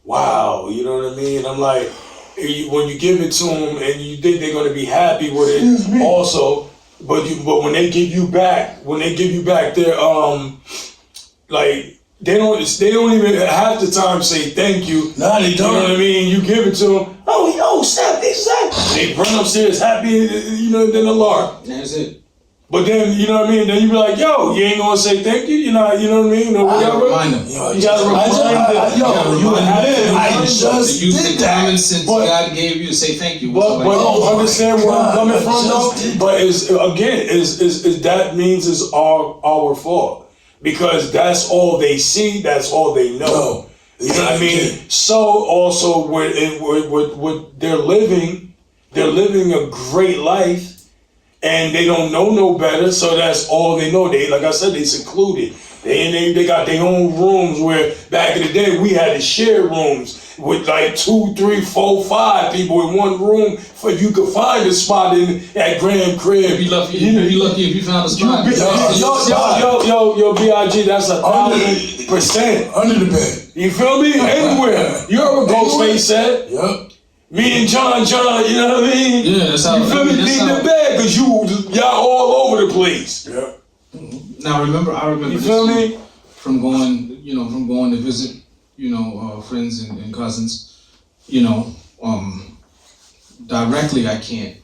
wow, you know what I mean? I'm like, when you give it to them and you think they're going to be happy with it also, but when they give you back their, like, they don't even half the time say thank you. Nah, they don't. You know what I mean? You give it to them. Oh, snap, they run upstairs happy, than a lark. That's it. But then, you know what I mean? Then you be like, yo, you ain't gonna say thank you? You know what I mean? Or whatever. Remind them. You gotta remind them. I just did that. Common sense God gave you to say thank you. But understand where I'm coming from, though? But that means it's our fault. Because that's all they see, that's all they know. You know what I mean? So also with they're living a great life, and they don't know no better, so that's all they know. They, like I said, they secluded. They got their own rooms, where back in the day we had to share rooms with like 2, 3, 4, 5 people in one room, for you could find a spot at Graham Crib. Be lucky if you found a spot. Yo, BIG, that's 1,000%. Under the bed. You feel me? Anywhere. You heard what Ghostface said? Yep. Me and John, you know what I mean? Yeah, that's how. You feel me? Leave the bed, because y'all all over the place. Yeah. Now I remember you feel me? From going to visit, friends and cousins, directly I can't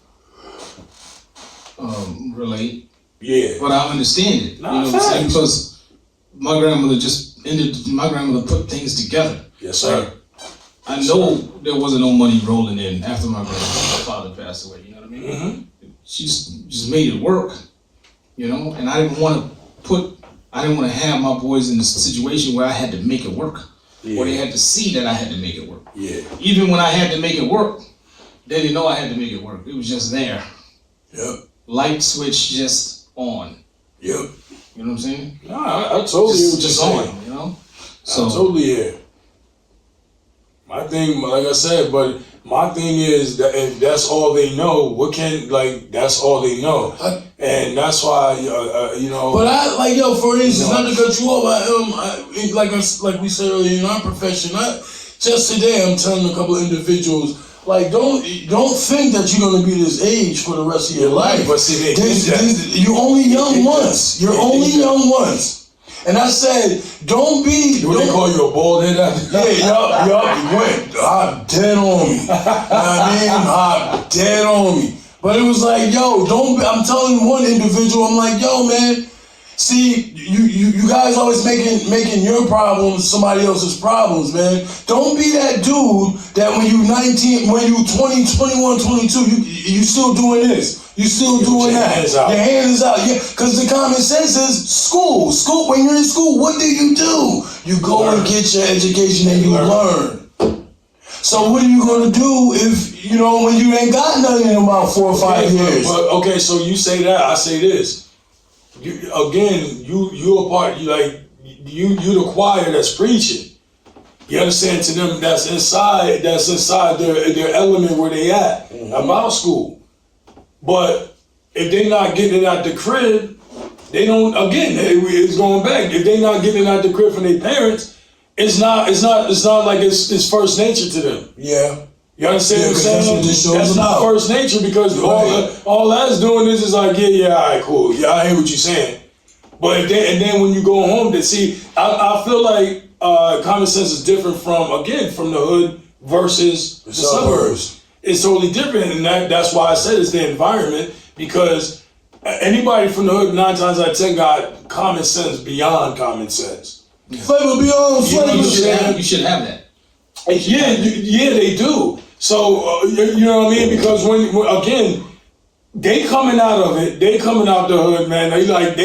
relate. Yeah. But I understand it. Nah, what I'm saying? Because my grandmother put things together. Yes, sir. I know there wasn't no money rolling in after my father passed away. You know what I mean? Mm-hmm. She just made it work. You know, and I didn't want to have my boys in a situation where I had to make it work, or they had to see that I had to make it work. Yeah. Even when I had to make it work, they didn't know I had to make it work. It was just there. Yep. Light switch just on. Yep. You know what I'm saying? No, I totally hear what you're Just saying. on. You know. So I totally hear. My thing, like I said, but my thing is that if that's all they know, that's all they know, and that's why you know. But for instance, not to cut you off, like we said earlier in our profession, just today I'm telling a couple of individuals, don't think that you're gonna be this age for the rest of your life. But see, you're only young once. You're only young once. And I said, don't be. Do they call you a bald head? Yeah, yup. He went dead on me. You know what I mean? Dead on me. But it was like, yo, don't be. I'm telling one individual, I'm like, yo, man. See, you guys always making your problems somebody else's problems, man. Don't be that dude that when you 19, when you 20, 21, 22, you still doing this. You still doing that. Your hand is out. Yeah, because the common sense is school. When you're in school, what do? You go and get your education and you learn. So what are you gonna do if when you ain't got nothing in about 4 or 5 years? But okay, so you say that, I say this. You a part. You the choir that's preaching. You understand? To them, that's inside their element where they at about school. But if they not getting it out the crib, they don't. Again, it's going back. If they not getting it out the crib from their parents, it's not like it's first nature to them. Yeah. You understand what I'm saying? That's not out. first nature because all that's doing is like, all right, cool. Yeah, I hear what you're saying. But then when you go home to see, I feel like common sense is different from the hood versus the suburbs. It's totally different, and that's why I said it's the environment, because anybody from the hood 9 times out of 10 got common sense beyond common sense. Flavor beyond flavor. You should have that. Yeah, they do. So you know what I mean? Because when again, they coming out of it. They coming out the hood, man. They trying.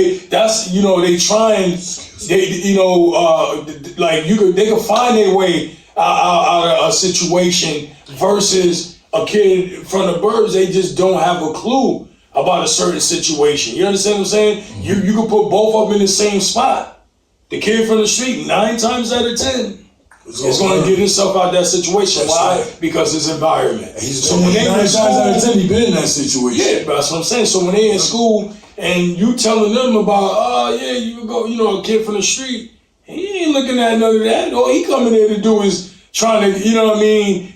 They can find their way out of a situation versus a kid from the burbs. They just don't have a clue about a certain situation. You understand what I'm saying? You can put both of them in the same spot. The kid from the street, 9 times out of 10. Is going to get himself out of that situation. That's Why? right. Because it's environment. When they 9 times out of 10, he been in that situation. Yeah, that's what I'm saying. So when they in school and you telling them about, you go, a kid from the street, he ain't looking at none of that. All he coming there to do is trying to,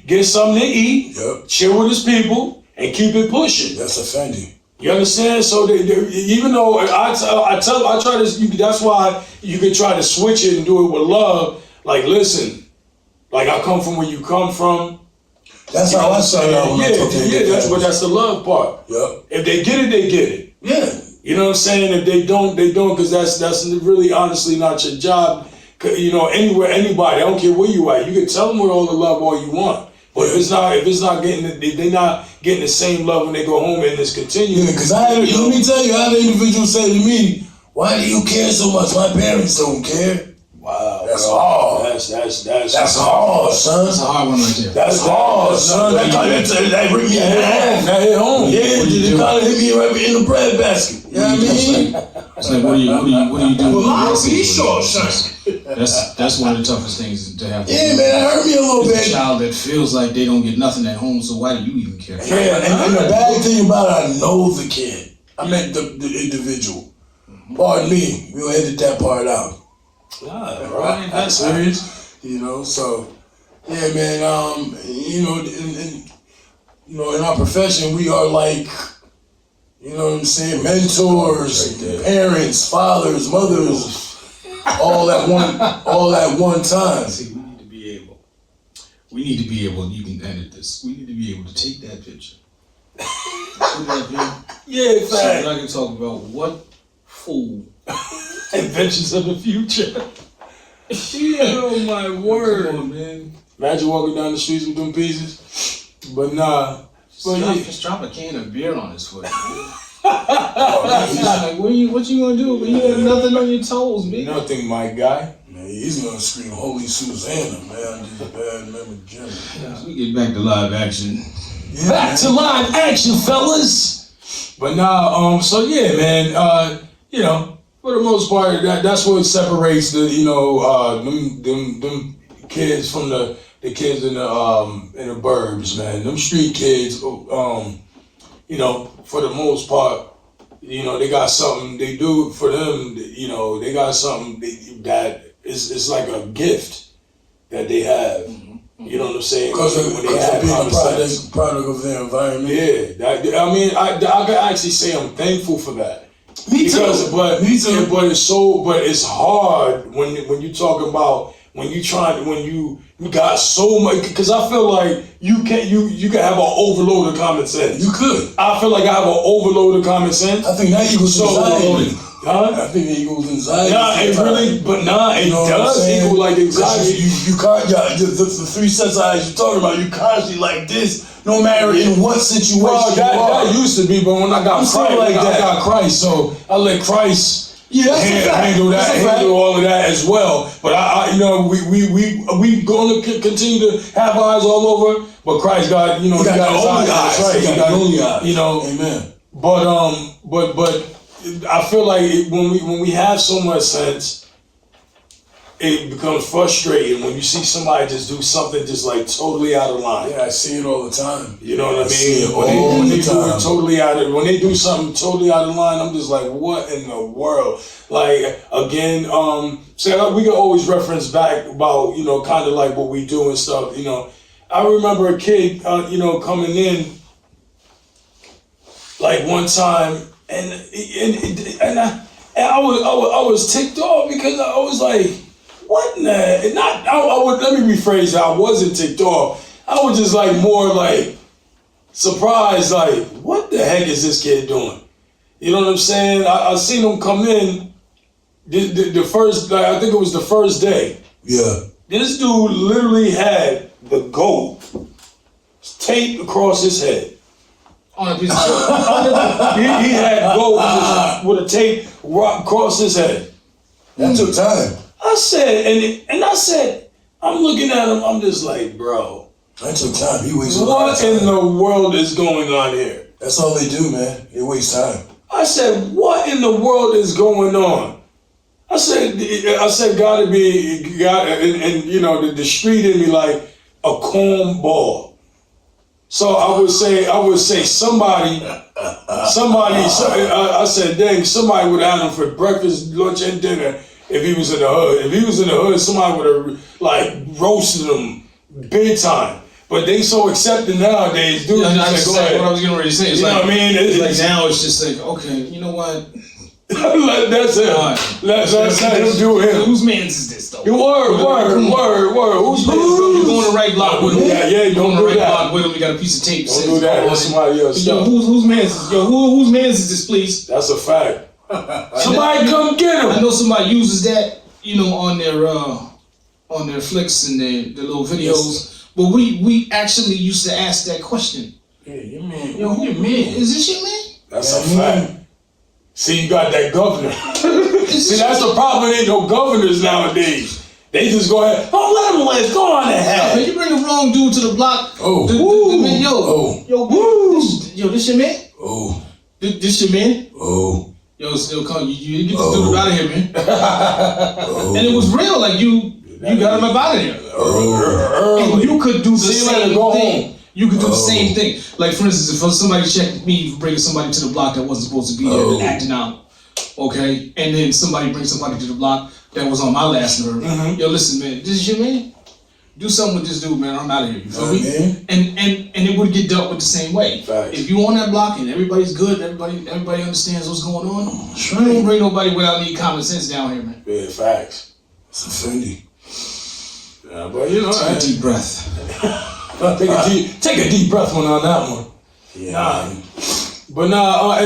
get something to eat, chill with his people, and keep it pushing. That's offending. You understand? So even though I try to, that's why you can try to switch it and do it with love. Like, listen, I come from where you come from. That's how I say that when I talk to that's the love part. Yep. If they get it, they get it. Yeah. You know what I'm saying? If they don't, they don't, because that's really honestly not your job. Anywhere, anybody, I don't care where you at. You can tell them with all the love all you want. But if they're not getting the same love when they go home and it's continuing. Yeah, because let me tell you, I had an individual say to me, "Why do you care so much? My parents don't care." Wow, that's hard. That's hard, son. That's a hard one right there. That's hard, son. That hit me at home. Yeah, they kind of hit me right in the bread basket. You know what I mean? It's like, what do you do? Well, I'll be short, son. That's one of the toughest things to have. Yeah, man, that hurt me a little bit. A child that feels like they don't get nothing at home, so why do you even care? Yeah, and the bad thing about it, I know the kid. I meant the individual. Pardon me, we'll edit that part out. Right, that's serious. So yeah, man. In our profession, we are like, what I'm saying, mentors, parents, fathers, mothers, all at one time. See, we need to be able. You can edit this. We need to be able to take that picture. Yeah, so that I can talk about what fool Adventures of the Future. Oh my word. Come on, man. Imagine walking down the streets with them pieces. But nah. But yeah. Just drop a can of beer on his foot. He's like, what you gonna do when you have nothing on your toes, man? Nothing, my guy. Man, he's gonna scream "Holy Susanna," man. Just a bad member Jimmy. So we get back to live action. Yeah, Back man. to live action, fellas. But nah, so yeah, man. You know, for the most part, that's what separates the them kids from the kids in the burbs, man. Them street kids, you know, for the most part, you know, they got something they do for them. You know, they got something that is like a gift that they have. You know what I'm saying? Because of being a product of their environment. Yeah, I mean, I can actually say I'm thankful for that. Me too. But Me too. But it's hard when you talk about when you got so much, because I feel like you can have an overload of common sense. You could. I feel like I have an overload of common sense. I think that equals anxiety. Huh? I think it equals anxiety. Nah, it really, but nah, it You know what I'm does saying? equal like anxiety. You can't, the three sets of eyes you're talking about, you constantly like this, no matter in what situation Well, that you are. used to be, but when I got I'm Christ, saying like I that. got Christ, so I let Christ handle that, That's a fact. handle all of that as well. But I you know, we going to continue to have eyes all over. But Christ, God, you know, He got the his only eyes. That's right. He got the only eyes. You know, Amen. but I feel like when we have so much sense, it becomes frustrating when you see somebody just do something just like totally out of line. Yeah, I see it all the time. You know what I see mean? it When they do time. it totally when they do something totally out of line, I'm just like, what in the world? Like again, so we can always reference back about, you know, kind of like what we do and stuff. You know, I remember a kid, you know, coming in like one time, and I was ticked off because I was like, what in the, not, I would, let me rephrase it, I wasn't ticked off. I was just like more like surprised, like, what the heck is this kid doing? You know what I'm saying? I seen him come in the first, like, I think it was the first day. Yeah. This dude literally had the gold taped across his head. On a piece of shit. He had gold with a tape across his head. That took time. I said, and I said, I'm looking at him, I'm just like, bro, That took time. He wasted a lot of what time. in the world is going on here? That's all they do, man. They waste time. I said, what in the world is going on? I said, gotta be, and you know, the street in me like a corn ball. So I would say somebody, I said, dang, somebody would have had him for breakfast, lunch, and dinner if he was in the hood. If he was in the hood, somebody would have like roasted him big time. But they so accepting nowadays, dude. Yeah, just like, go ahead. what I was getting ready to say. It's You know like, what I mean? It's like now it's just like, okay, you know what? That's it. Let's let him do him. Whose man's is this though? Word. Who's You go on the right block with him. Yeah, You go don't on the do right that. block with him. You got a piece of tape. Don't do that. That's somebody else. Yo, whose man's is? Yo, whose man's is this, please? That's a fact. Somebody come get I him. know somebody uses that, you know, on their flicks and their little videos. But we actually used to ask that question. Yeah, your man. Yo, who your man? Is this your man? That's a fact. See, you got that governor. See, that's the problem. Ain't no governors nowadays. They just go ahead. Oh, let him live. Go on When ahead. you bring the wrong dude to the block, Oh. the man, Oh. this your man? Oh. This your man? Oh. Yo, still come. You get this dude out of here, man. Oh. And it was real. Like you got him up out of here. Oh. And you could do the See, let same it go thing. home. You could do the same thing. Like for instance, if somebody checked me for bringing somebody to the block that wasn't supposed to be there, and acting out, okay, and then somebody brings somebody to the block that was on my last nerve. Yo, listen, man, this is your man. Do something with this dude, man. I'm out of here. You feel me? Man. And it would get dealt with the same way. Facts. If you on that block and everybody's good, everybody understands what's going on. That's You don't right. bring nobody without any common sense down here, man. Yeah, facts. It's offending. Yeah, but you know, Take a deep breath. take a deep breath one on that one. Yeah. Nah. man. But nah,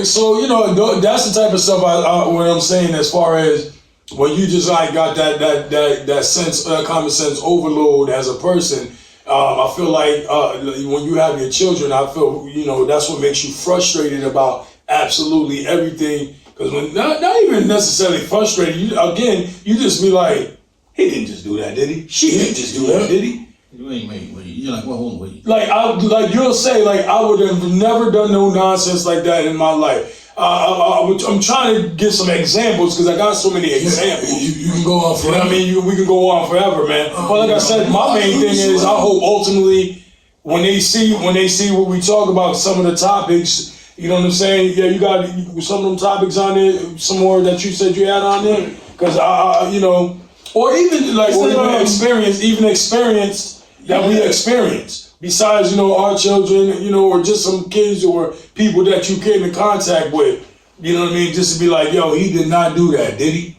so you know that's the type of stuff what I'm saying as far as when you just like got that sense, common sense overload as a person. I feel like when you have your children, I feel that's what makes you frustrated about absolutely everything. Because when not even necessarily frustrated, you just be like, he didn't just do that, did he? She didn't just do that, did he? You ain't wait. You're like, well, hold on, wait. Like you'll say, like I would have never done no nonsense like that in my life. I'm trying to get some examples because I got so many examples. You can go on forever. You know what I mean? We can go on forever, man. But like I said, my main thing is I hope ultimately when they see what we talk about, some of the topics, you know what I'm saying? Yeah, you got some of them topics on there, some more that you said you had on there. Because or even like experience that we experience. Besides, our children, or just some kids or people that you came in contact with, you know what I mean? Just to be like, yo, he did not do that, did he?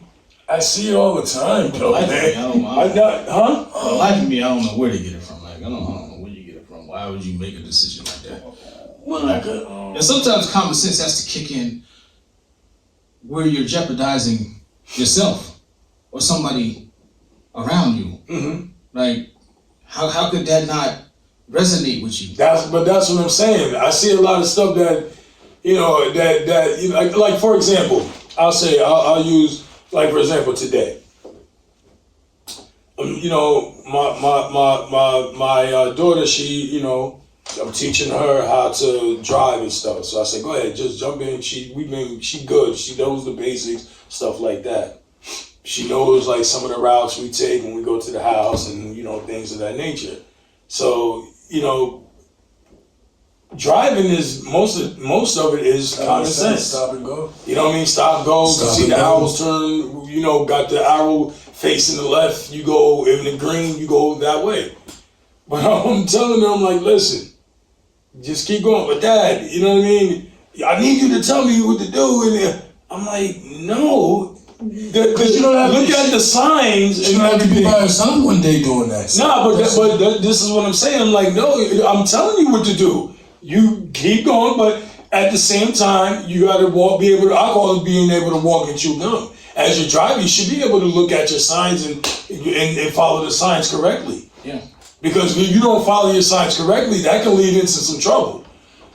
I see it all the time, though, man. The life of me, I don't know where to get it from. Like, I don't know where you get it from. Why would you make a decision like that? Well, and sometimes common sense has to kick in where you're jeopardizing yourself or somebody around you. Mm-hmm. Like, how could that not resonate with you? That's what I'm saying. I see a lot of stuff that, like for example, I'll use like for example today. My daughter, she, I'm teaching her how to drive and stuff. So I said, go ahead, just jump in. She good. She knows the basics, stuff like that. She knows like some of the routes we take when we go to the house and, things of that nature. So, driving is most of it is common sense. Stop and go. You know what I mean? Stop, go. See the arrows turn. Got the arrow facing the left. You go in the green. You go that way. But I'm telling them, I'm like, listen, just keep going. But Dad, you know what I mean? I need you to tell me what to do. And I'm like, no. Because you don't have look at the signs. You don't have to be by your son one day doing that. Nah, but this is what I'm saying. I'm like, no, I'm telling you what to do. You keep going, but at the same time, you got to I call it being able to walk and chew gum. As you're driving, you should be able to look at your signs and follow the signs correctly. Yeah. Because if you don't follow your signs correctly, that can lead into some trouble.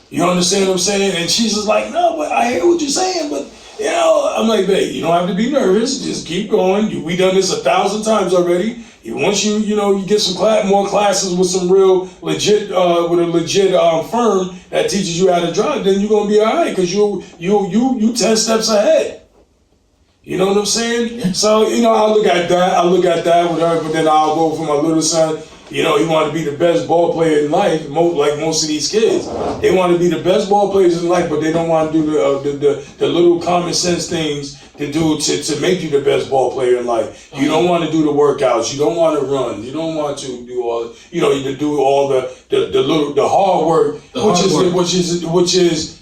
You understand what I'm saying? And she's just like, no, but I hear what you're saying, but I'm like, babe, you don't have to be nervous. Just keep going. We done this 1,000 times already. Once you get some more classes with some real legit, with a legit firm that teaches you how to drive, then you're gonna be all right because you 10 steps ahead. You know what I'm saying? Yeah. So I look at that with her, but then I'll go for my little son. He wanted to be the best ball player in life, like most of these kids. They want to be the best ball players in life, but they don't want to do the little common sense things to do to make you the best ball player in life. You don't want to do the workouts. You don't want to run. You don't want to do all. To do all the hard work, which is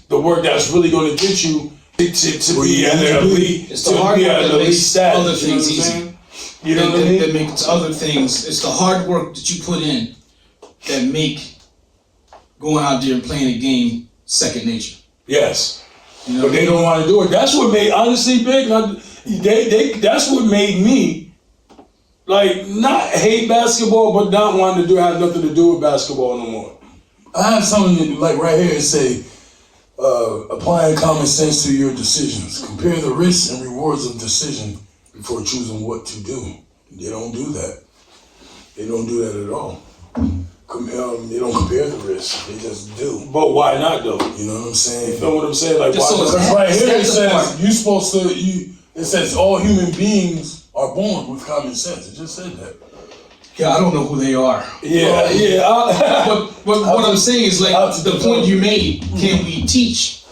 the work that's really going to get you to be at the elite. It's the hard work that makes other things easy. You know what I mean? That makes other things. It's the hard work that you put in that make going out there and playing a game second nature. Yes, but they don't want to do it. That's what made honestly big. That's what made me like not hate basketball, but not wanting to have nothing to do with basketball no more. I have something like right here and say, applying common sense to your decisions. Compare the risks and rewards of decision before choosing what to do. They don't do that. They don't do that at all. They don't compare the risks. They just do. But why not though? You know what I'm saying? You know what I'm saying? Like, why? Because right here it says it says all human beings are born with common sense. It just said that. Yeah, I don't know who they are. Yeah. But what I'm saying is like the point you made. Can we teach?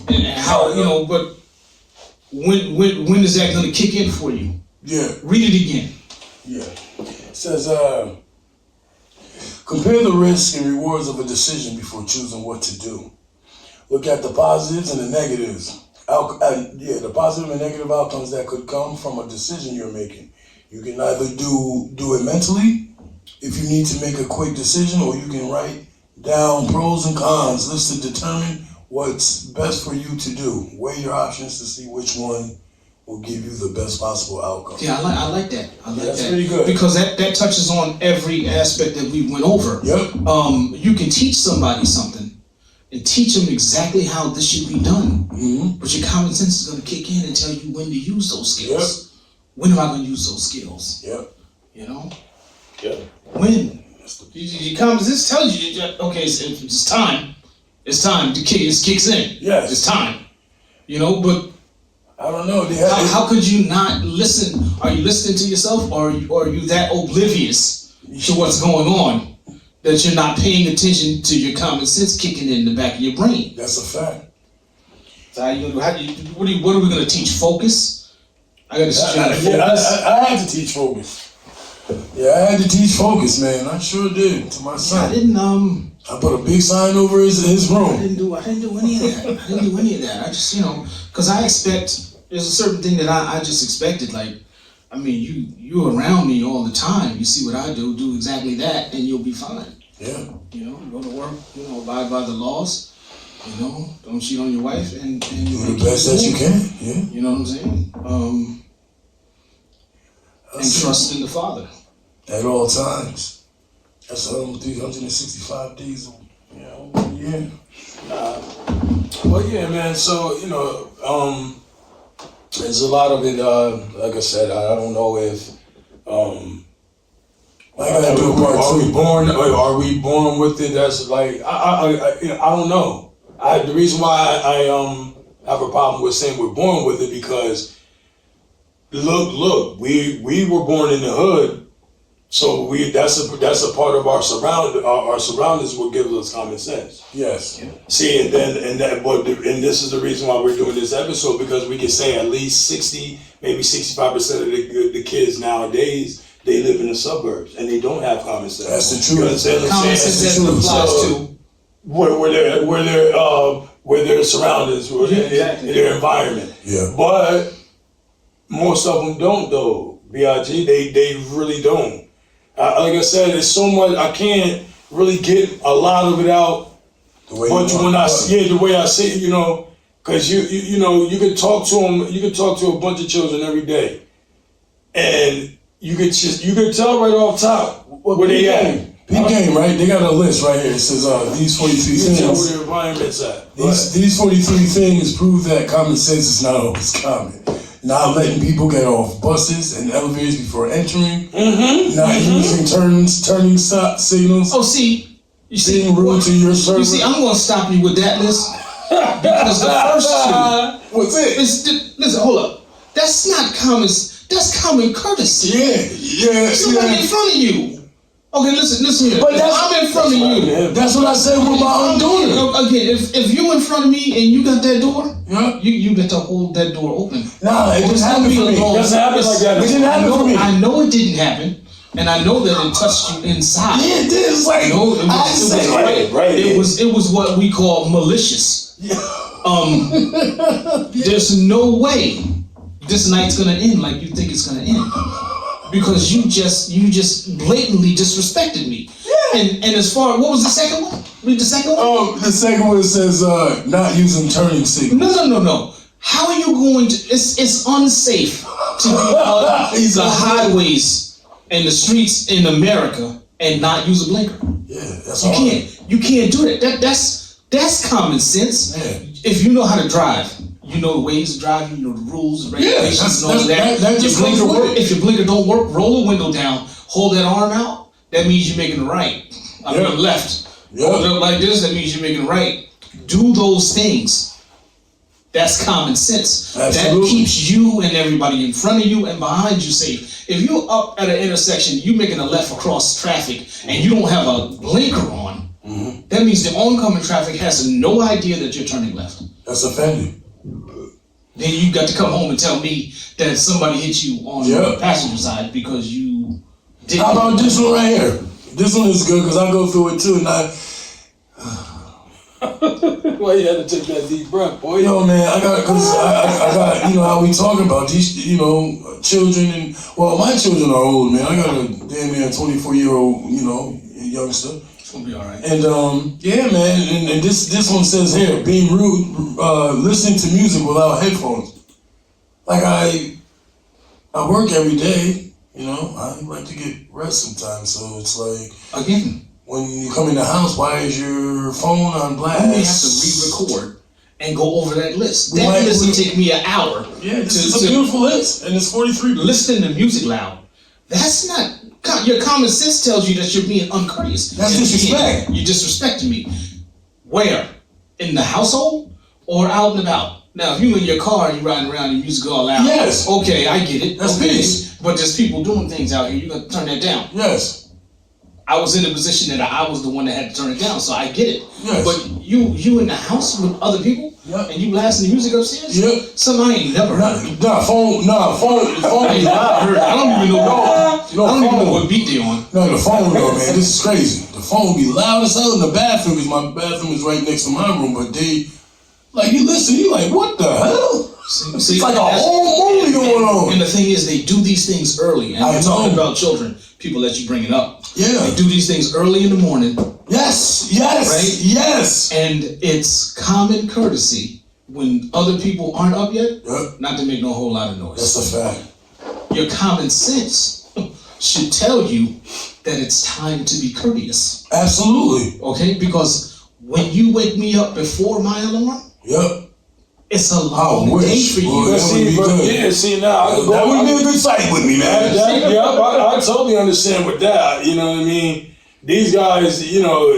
And how But when is that going to kick in for you? Yeah. Read it again. Yeah. It says, compare the risks and rewards of a decision before choosing what to do. Look at the positives and the negatives. The positive and negative outcomes that could come from a decision you're making. You can either do it mentally if you need to make a quick decision, or you can write down pros and cons, list to determine what's best for you to do. Weigh your options to see which one will give you the best possible outcome. Yeah, I like that. I like That's that. pretty good. Because that touches on every aspect that we went over. Yep. You can teach somebody something and teach them exactly how this should be done. Mm-hmm. But your common sense is going to kick in and tell you when to use those skills. When am I going to use those skills? Yep. You know? Yeah. When? Your common sense tells you, okay, it's time. It's time. It kicks in. Yes. It's time. You know, but I don't know. how could you not listen? Are you listening to yourself, or are you that oblivious to what's going on that you're not paying attention to your common sense kicking in the back of your brain? That's a fact. So what are we going to teach? Focus? I got to teach you how to focus. I had to teach focus. Yeah, I had to teach focus, man. I sure did to my son. I didn't. I put a big sign over his I room. didn't do any of that. I didn't do any of that. I just, because I expect. There's a certain thing that I just expected. Like, I mean, you around me all the time. You see what I do exactly that, and you'll be fine. Yeah. Go to work. Abide by the laws. Don't cheat on your wife, and Do the best that you can. Yeah. You know what I'm saying? And trust in the Father at all times. That's 365 days a year. Well, yeah, man. So there's a lot of it. Like I said, I don't know if are we born? Are we born with it? That's like I don't know. The reason why I have a problem with saying we're born with it because look, we were born in the hood, so that's a part of our surroundings will give us common sense. Yes. See, and this is the reason why we're doing this episode, because we can say at least 60, maybe 65% of the kids nowadays, they live in the suburbs and they don't have common sense. That's the truth. Common sense doesn't apply to where their surroundings, exactly. their environment. Yeah. But most of them don't though. B.I.G. They really don't. Like I said, it's so much I can't really get a lot of it out. The way I see it, because you could talk to them. You could talk to a bunch of children every day, and you could tell right off top where they at. Peep game, right? They got a list right here. It says these 43 You can tell things. where their environment's at. These 43 things prove that common sense is not always common. Not letting people get off buses and elevators before entering. Mm-hmm. Not using turning stop signals. Oh, see, Being rude to your server. You see, I'm going to stop you with that list because the first two. What's it? Listen, hold up. That's not common. That's common courtesy. Yeah. Somebody in front of you. Okay, listen here. But if I'm in front of you. That's what I said with my own daughter. Again, if you in front of me and you got that door, Yeah. you got to hold that door open. Nah, it didn't happen for me. It doesn't happen like that. It didn't happen for me. I know it didn't happen, and I know that it touched you inside. Yeah, it did. It's like No, it was what we call malicious. Yeah. There's no way this night's gonna end like you think it's gonna end. Because you just blatantly disrespected me. Yeah. And as far, what was the second one? Read the second one. The second one says not using turning signals. No. How are you going to? It's unsafe to be out the highways and the streets in America and not use a blinker. Yeah, that's You all. can't. You can't do that. That's common sense. Yeah. If you know how to drive. You know the ways of driving, you know the rules, the regulations, and all that. That just Your blinker goes with work. it. If your blinker don't work, roll the window down, hold that arm out. That means you're making the right. I mean the left. Hold it up like this. That means you're making the right. Do those things. That's common sense. Absolutely. That keeps you and everybody in front of you and behind you safe. If you're up at an intersection, you making a left across traffic, and you don't have a blinker on, that means the oncoming traffic has no idea that you're turning left. That's offending. Then you got to come home and tell me that somebody hit you on the passenger side because you didn't. How about this one right here? This one is good because I go through it too. And Well, you had to take that deep breath, boy. yo, man, I got how we talk about these, children and my children are old, man. I got a damn near 24-year-old, youngster. We'll be all right. And yeah, man. And this one says here, being rude, listening to music without headphones. Like I work every day. You know, I like to get rest sometimes. So it's like Again, when you come in the house, why is your phone on blast? I may have to re-record and go over that list. We That might- list will take me an hour. Yeah, this is a beautiful list, and it's 43. Listening to music loud. That's not. Your common sense tells you that you're being uncourteous. That's And disrespect. again, you're disrespecting me. Where? In the household or out and about? Now, if you in your car and you're riding around and music all loud, Yes. okay, I get it. That's okay. peace. But there's people doing things out here. You got to turn that down. Yes. I was in a position that I was the one that had to turn it down, so I get it. Yes. But you in the house with other people, Yep. and you blasting the music upstairs? Yep. Something I ain't never heard. Phone. I ain't never heard. I don't even know. No, I don't even know phone. what beat they on. No, the phone though, man. This is crazy. The phone be loud as hell in the bathroom because my bathroom is right next to my room. But they, like, you listen, you like, what the hell? See, It's like a whole movie going on. And the thing is, they do these things early. And I we're talking know. about children. People let you bring it up. Yeah. They do these things early in the morning, Yes. Right? Yes. and it's common courtesy when other people aren't up yet, Yep. not to make no whole lot of noise. That's a fact. Your common sense should tell you that it's time to be courteous. Absolutely. Okay? Because when you wake me up before my alarm, Yep. it's a long I wish, day for boy. you. But That would be good. see now I could go. That would be a good sight with me, man. Yeah, I totally understand with that. You know what I mean? These guys, you know,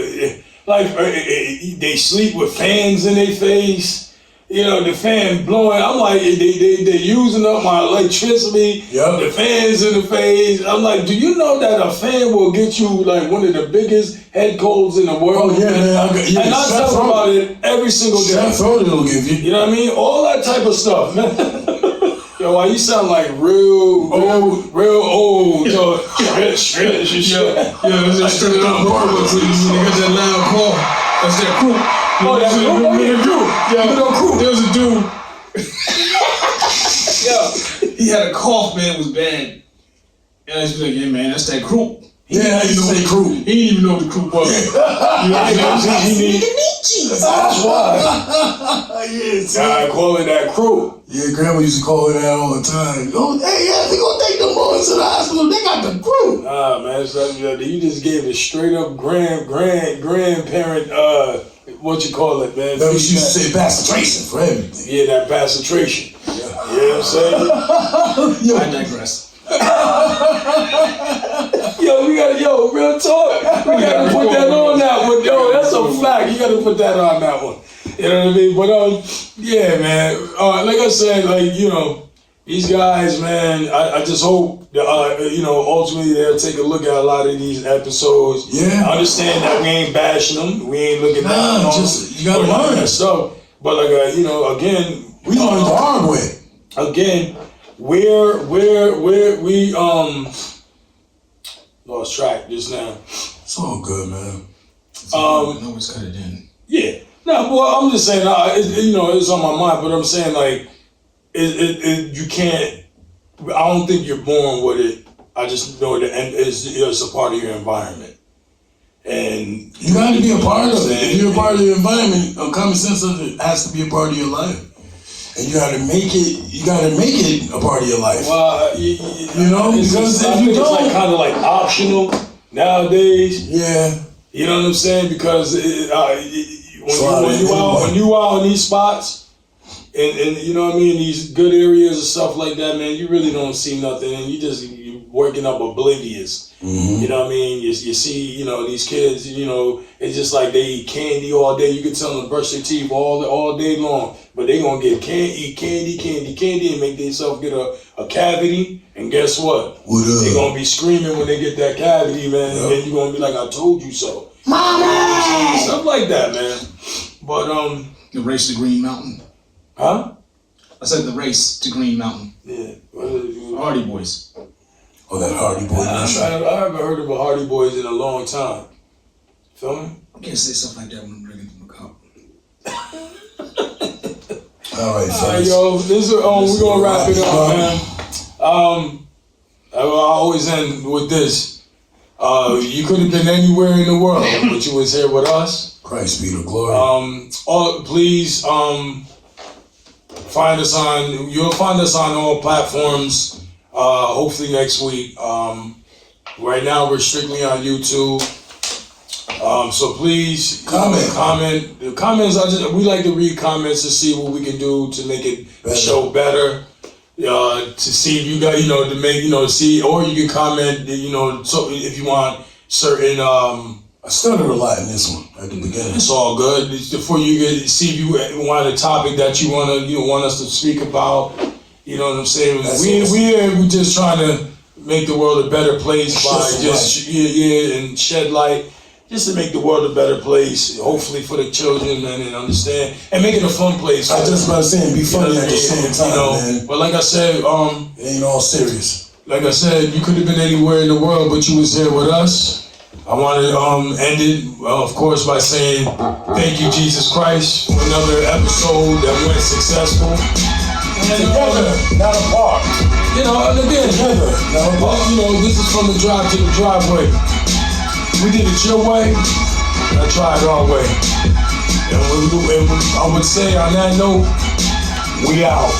like they sleep with fans in their face. You know, the fan blowing. I'm like, they're using up my electricity. Yep. The fans in the face. I'm like, do you know that a fan will get you like one of the biggest head colds in the world? Oh, yeah, man. And I talk about it every single day. That phone it'll give you. You know what I mean? All that type of stuff, man. Yo, why you sound like real old. Yo, shit. Yeah, that's that straight up barber for you. They got that loud call. That's that crew. Oh, that's crew. Oh, yeah, crew. Yeah, Little crew. there was a dude. Yeah, he had a cough, man. It was bad. And I was like, yeah, man, that's that crew. Yeah, I used to say crew. He didn't even know what the crew was. You know what I'm saying? That's why. Yes. I call it that crew. Yeah, Grandma used to call it that all the time. Oh, hey, yeah, we gonna take them boys to the hospital. They got the crew. Nah, man, it's like, you just gave a straight up grandparent, what you call it, man? That was used to say pastration for everything. Yeah, that pastration. You know what I'm saying? Yo, I digress. Yo, real talk. We gotta put that on that one. Yo, that's a fact. You gotta put that on that one. You know what I mean? But yeah, man. Like I said, like, you know, these guys, man. I just hope that, you know, ultimately they'll take a look at a lot of these episodes. Yeah. I understand that we ain't bashing them. We ain't looking down on them. just you gotta or none of learn. that stuff. But like, you know, again, We learned the hard way. again, where we lost track just now. It's all good, man. Always cut it in. Yeah. No, well, I'm just saying, you know, it's on my mind, but I'm saying, like, you can't, I don't think you're born with it. I just know that it's a part of your environment. And You got to be a part of it. If you're a part of your environment, common sense has to be a part of your life. And you got to make it. You got to make it a part of your life. well, You know, because I if think you it's like don't, kind of like optional nowadays. yeah, You know what I'm saying? Because when you out in these spots, and you know what I mean, these good areas and stuff like that, man, you really don't see nothing, and you're working up oblivious. You know what I mean? You see, you know, these kids, you know, it's just like they eat candy all day. You can tell them to brush their teeth all day long, but they gonna eat candy, and make themselves get a cavity. And guess what? They gonna be screaming when they get that cavity, man. And then you gonna be like, "I told you so." Mommy! Stuff like that, man. But The race to Green Mountain. huh? I said the race to Green Mountain. Yeah. Hardy Boys. oh, that Hardy Boy. I haven't heard of a Hardy Boys in a long time. Feel me? I can't say stuff like that when I'm drinking from a cup. All right, Alright, fellas. yo, we're gonna wrap it up, man. I always end with this. You could have been anywhere in the world, but you was here with us. Christ be the glory. Please find us on. You'll find us on all platforms. Hopefully next week. Right now we're strictly on YouTube. So please comment. The comments we like to read comments to see what we can do to make it the show better. To see if you got to make see, or you can comment so if you want certain I stuttered a lot in this one at the beginning. it's all good. It's before you get see if you want a topic that you want us to speak about. You know what I'm saying? We just trying to make the world a better place by just and shed light. Just to make the world a better place, hopefully for the children and understand, and make it a fun place. I just about to say and be funny at the same time, man. But like I said, it ain't all serious. Like I said, you could have been anywhere in the world, but you was here with us. I want to end it, of course, by saying thank you, Jesus Christ, for another episode that went successful. And Together, not apart. and again, Together, not apart. this is from the drive to the driveway. We did it your way, I tried our way. And I would say on that note, we out.